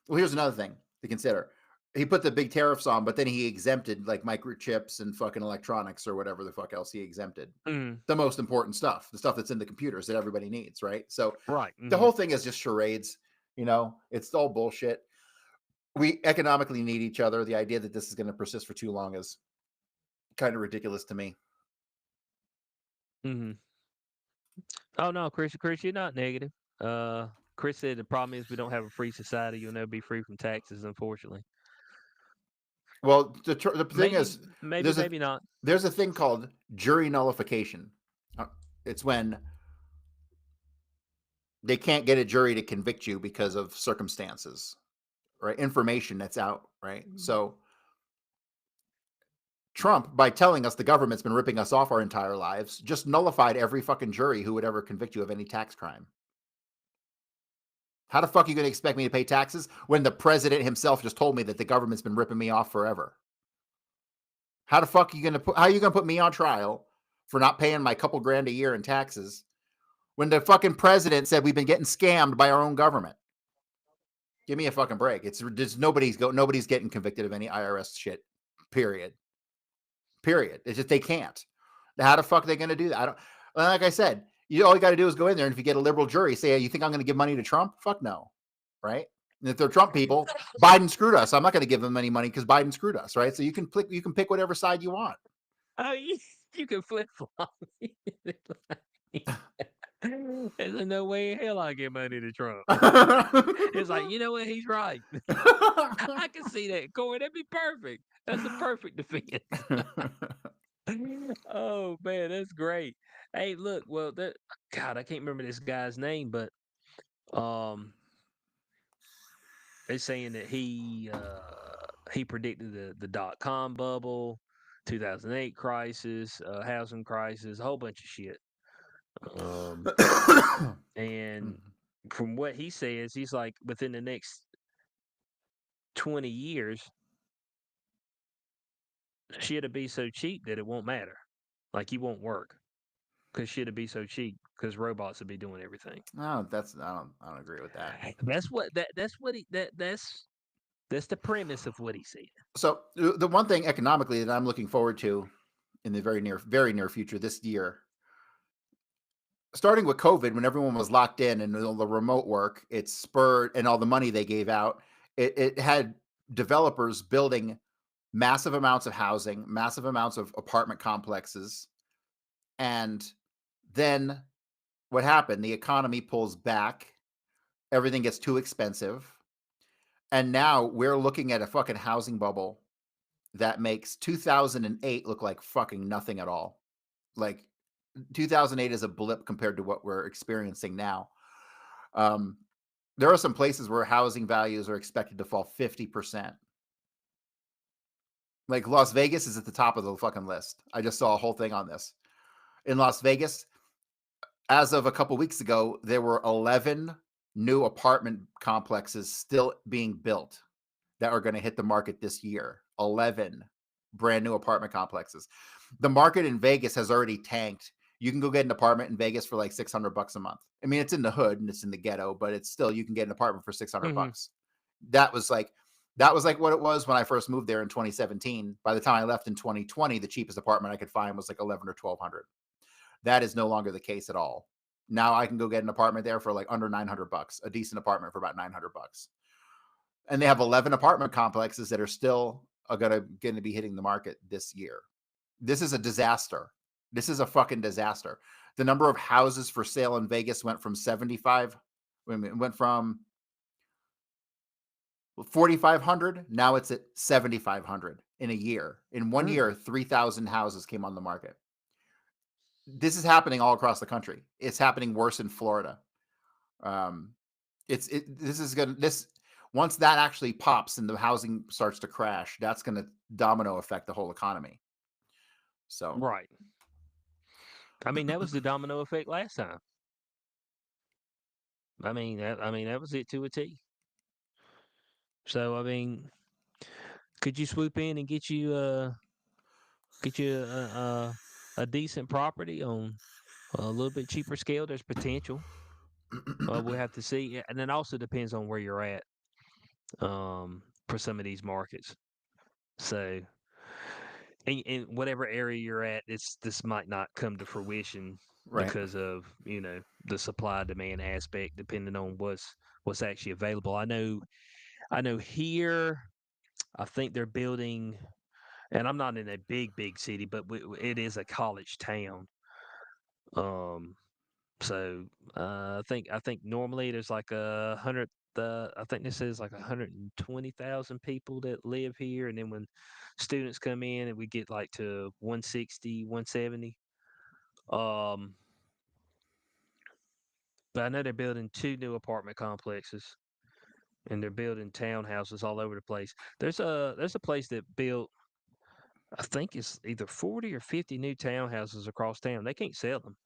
Well, here's another thing to consider. He put the big tariffs on, but then he exempted like microchips and fucking electronics or whatever the fuck else he exempted. Mm, The most important stuff, the stuff that's in the computers that everybody needs, right? So right. the whole thing is just charades. It's all bullshit. We economically need each other. The idea that this is going to persist for too long is kind of ridiculous to me. hmm Oh no, Chris, you're not negative. Uh, Chris said the problem is we don't have a free society. You'll never be free from taxes, unfortunately. Well, the thing Maybe, is, maybe, there's a maybe not. there's a thing called jury nullification. It's when they can't get a jury to convict you because of circumstances, right? Information that's out, right? So Trump, by telling us the government's been ripping us off our entire lives, just nullified every fucking jury who would ever convict you of any tax crime. How the fuck are you going to expect me to pay taxes when the president himself just told me that the government's been ripping me off forever? How the fuck are you going to put? How are you going to put me on trial for not paying my couple grand a year in taxes when the fucking president said we've been getting scammed by our own government? Give me a fucking break. Nobody's getting convicted of any IRS shit. Period. It's just they can't. How the fuck are they going to do that? I don't. Like I said, all you got to do is go in there, and if you get a liberal jury, say, hey, "You think I'm going to give money to Trump?" Fuck no, right? And if they're Trump people, Biden screwed us. I'm not going to give them any money because Biden screwed us, right? So you can pick whatever side you want. Oh, you can flip flop. There's no way in hell I give money to Trump. It's like, you know what? He's right. I can see that, Corey. That'd be perfect. That's a perfect defense. Oh man, that's great. Hey, look, well, God, I can't remember this guy's name, but um, they're saying that he predicted the .com bubble, 2008 crisis, housing crisis, a whole bunch of shit. And from what he says, he's like within the next 20 years, shit'll be so cheap that it won't matter. Like you won't work because shit'll be so cheap because robots will be doing everything. No, I don't agree with that. That's the premise of what he said. So the one thing economically that I'm looking forward to in the very near future this year, starting with COVID, when everyone was locked in and all the remote work, it spurred, and all the money they gave out, it had developers building massive amounts of housing, massive amounts of apartment complexes. And then what happened? The economy pulls back, everything gets too expensive. And now we're looking at a fucking housing bubble that makes 2008 look like fucking nothing at all. Like 2008 is a blip compared to what we're experiencing now. There are some places where housing values are expected to fall 50%. Like Las Vegas is at the top of the fucking list. I just saw a whole thing on this. In Las Vegas, as of a couple weeks ago, there were 11 new apartment complexes still being built that are going to hit the market this year. 11 brand new apartment complexes. The market in Vegas has already tanked. You can go get an apartment in Vegas for like $600 a month. I mean, it's in the hood and it's in the ghetto, but it's still, you can get an apartment for $600. That was like what it was when I first moved there in 2017. By the time I left in 2020, the cheapest apartment I could find was like 11 or 1200. That is no longer the case at all. Now I can go get an apartment there for like under $900, a decent apartment for about $900. And they have 11 apartment complexes that are still going to be hitting the market this year. This is a disaster. This is a fucking disaster. The number of houses for sale in Vegas went from 75. It went from 4,500. Now it's at 7,500 in a year. In 1 year, 3,000 houses came on the market. This is happening all across the country. It's happening worse in Florida. This is gonna once that actually pops and the housing starts to crash, that's gonna domino affect the whole economy. So Right. I mean, that was the domino effect last time. I mean, that was it to a T. So, I mean, could you swoop in and get you a decent property on a little bit cheaper scale? There's potential. We'll have to see, and then also depends on where you're at for some of these markets. So, in whatever area you're at, this might not come to fruition right. because of the supply demand aspect, depending on what's actually available. I know here. I think they're building, and I'm not in a big city, but it is a college town. Um, so I think normally there's like 100. I think this is like 120,000 people that live here, and then when students come in, and we get like to 160, 170. Um, but I know they're building 2 new apartment complexes, and they're building townhouses all over the place. There's a place that built, I think it's either 40 or 50 new townhouses across town. They can't sell them.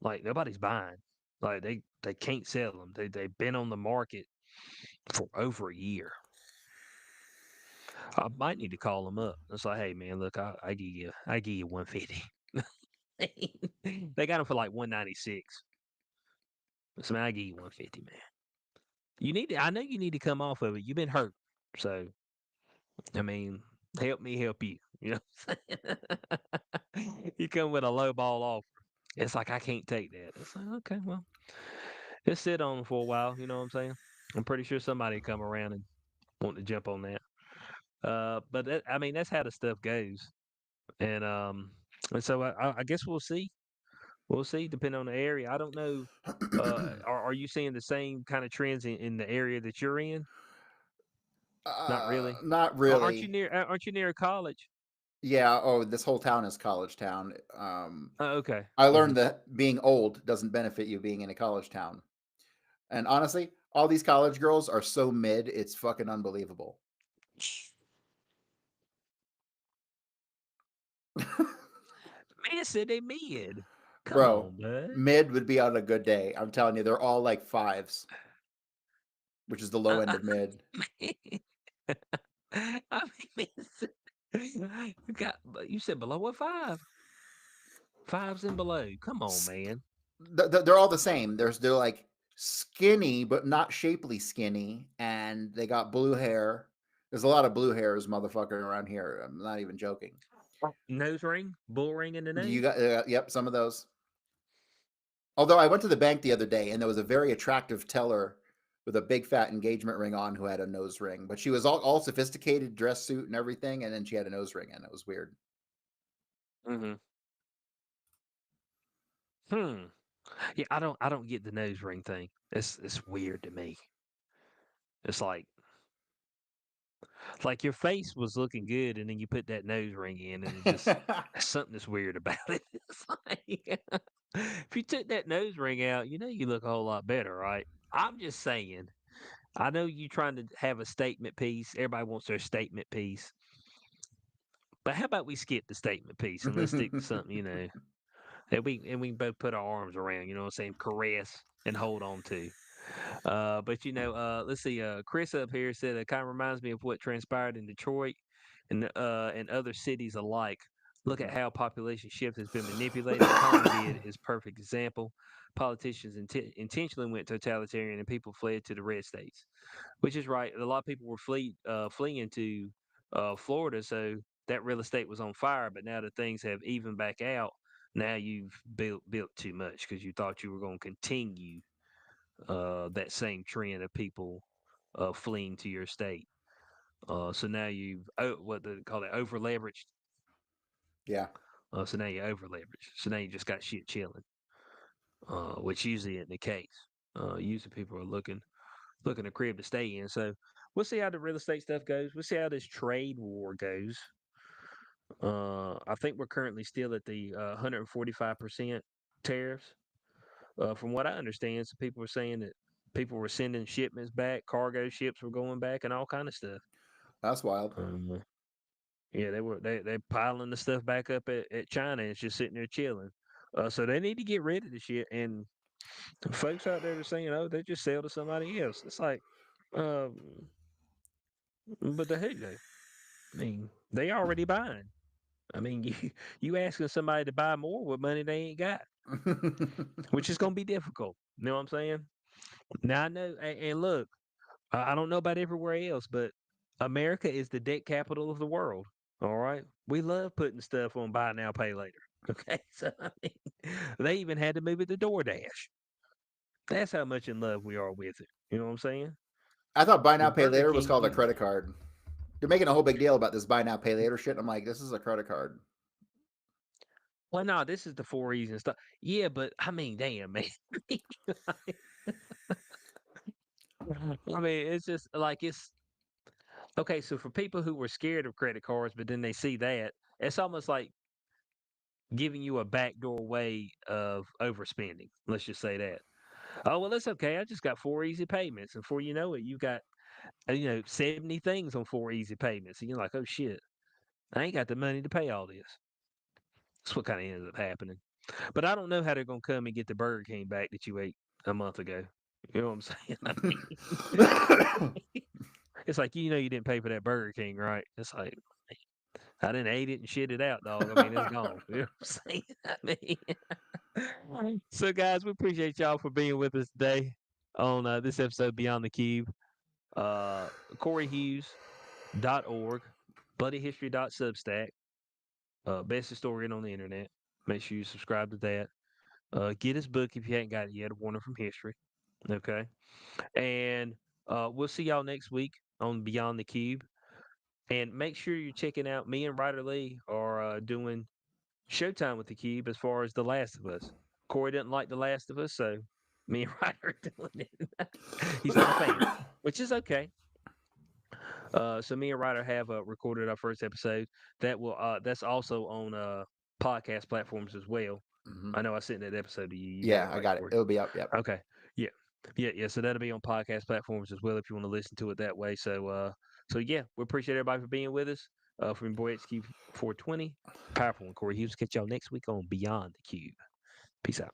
Like nobody's buying. Like they can't sell them. They've been on the market for over a year. I might need to call them up. It's like, hey man, look, I give you 150. They got them for like 196. So man, I give you 150, man. I know you need to come off of it. You've been hurt. So I mean, help me help you. You know what I'm saying? You come with a low ball offer. It's like I can't take that. It's like, okay, well, just sit on it for a while. You know what I'm saying? I'm pretty sure somebody come around and want to jump on that. But I mean, that's how the stuff goes, and so I guess we'll see. We'll see, depending on the area. I don't know. Are you seeing the same kind of trends in the area that you're in? Not really. Not Aren't you really. near? Aren't you near a college? Yeah. Oh, this whole town is college town. Oh, okay. I Hmm. learned that being old doesn't benefit you being in a college town. And honestly, all these college girls are so mid, it's fucking unbelievable. Man said they mid. Come Bro, on, bud. mid would be on a good day. I'm telling you, they're all like fives, which is the low end Uh, of mid. I mean, you said below what 5? 5s and below. Come on, man. They're all the same. They're like skinny, but not shapely skinny, and they got blue hair. There's a lot of blue hairs, motherfucker, around here. I'm not even joking. Nose ring, bull ring in the You nose. got yep, some of those. Although I went to the bank the other day, and there was a very attractive teller with a big fat engagement ring on who had a nose ring, but she was all sophisticated, dress suit and everything, and then she had a nose ring, and it was weird. Mm-hmm. Hmm. Yeah, I don't get the nose ring thing. It's weird to me. It's like your face was looking good, and then you put that nose ring in, and it just something that's weird about it. It's like if you took that nose ring out, you look a whole lot better, right? I'm just saying. I know you trying to have a statement piece. Everybody wants their statement piece. But how about we skip the statement piece and let's stick to something, that we can both put our arms around, you know what I'm saying? Caress and hold on to. But let's see. Chris up here said it kind of reminds me of what transpired in Detroit and other cities alike. Look at how population shift has been manipulated. Holland did is perfect example. Politicians intentionally went totalitarian, and people fled to the red states, which is right. A lot of people were fleeing to Florida, so that real estate was on fire. But now that things have evened back out, now you've built too much because you thought you were going to continue that same trend of people fleeing to your state. So now you've what they call it over leveraged. Yeah. So now you're over leveraged. So now you just got shit chilling, which usually isn't the case. Usually people are looking a crib to stay in. So we'll see how the real estate stuff goes. We'll see how this trade war goes. I think we're currently still at the 145% tariffs. From what I understand, some people were saying that people were sending shipments back, cargo ships were going back, and all kind of stuff. That's wild. Yeah, they piling the stuff back up at China. And it's just sitting there chilling. So they need to get rid of the shit. And folks out there are saying, "Oh, they just sell to somebody else." It's like, um, but the who though? I mean, they already buying. I mean, you asking somebody to buy more with money they ain't got, which is gonna be difficult. You know what I'm saying? Now I know, and look, I don't know about everywhere else, but America is the debt capital of the world. All right, we love putting stuff on buy now, pay later. Okay, so I mean, they even had to move it to DoorDash. That's how much in love we are with it. You know what I'm saying? I thought buy now, With pay Burger later was King, called a credit card. They're making a whole big deal about this buy now, pay later shit. I'm like, this is a credit card. well, no, this is the 4 E's and stuff. Yeah, but I mean, damn, man. I mean, it's just like it's okay. So for people who were scared of credit cards, but then they see that, it's almost like giving you a backdoor way of overspending. Let's just say that. Oh well, that's okay. I just got 4 easy payments, and before you know it, you got 70 things on 4 easy payments, and you're like, oh shit, I ain't got the money to pay all this. That's what kind of ends up happening. But I don't know how they're gonna come and get the Burger King back that you ate a month ago. You know what I'm saying? I mean, it's like you didn't pay for that Burger King, right? It's like I didn't ate it and shit it out, dog. I mean, it's gone. You know what I'm saying? So guys, we appreciate y'all for being with us today on this episode Beyond the Cube. Uh, CoreyHughes.org, BloodyHistory.substack, best historian on the internet. Make sure you subscribe to that. Get his book if you haven't got it yet, A Warning from History. Okay. And we'll see y'all next week on Beyond the Cube. And make sure you're checking out me and Ryder Lee are doing Showtime with the Cube as far as The Last of Us. Corey didn't like The Last of Us, so me and Ryder are doing it. He's not a fan, which is okay. So me and Ryder have recorded our first episode. That's also on podcast platforms as well. Mhm. I know I sent that episode to you. You got Yeah, it I right, got it. Corey. It'll be up. Yep. Okay. Yeah. Yeah. So that'll be on podcast platforms as well if you want to listen to it that way. So yeah, we appreciate everybody for being with us. From Boy HQ 420, Powerful and Corey Hughes. Catch y'all next week on Beyond the Cube. Peace out.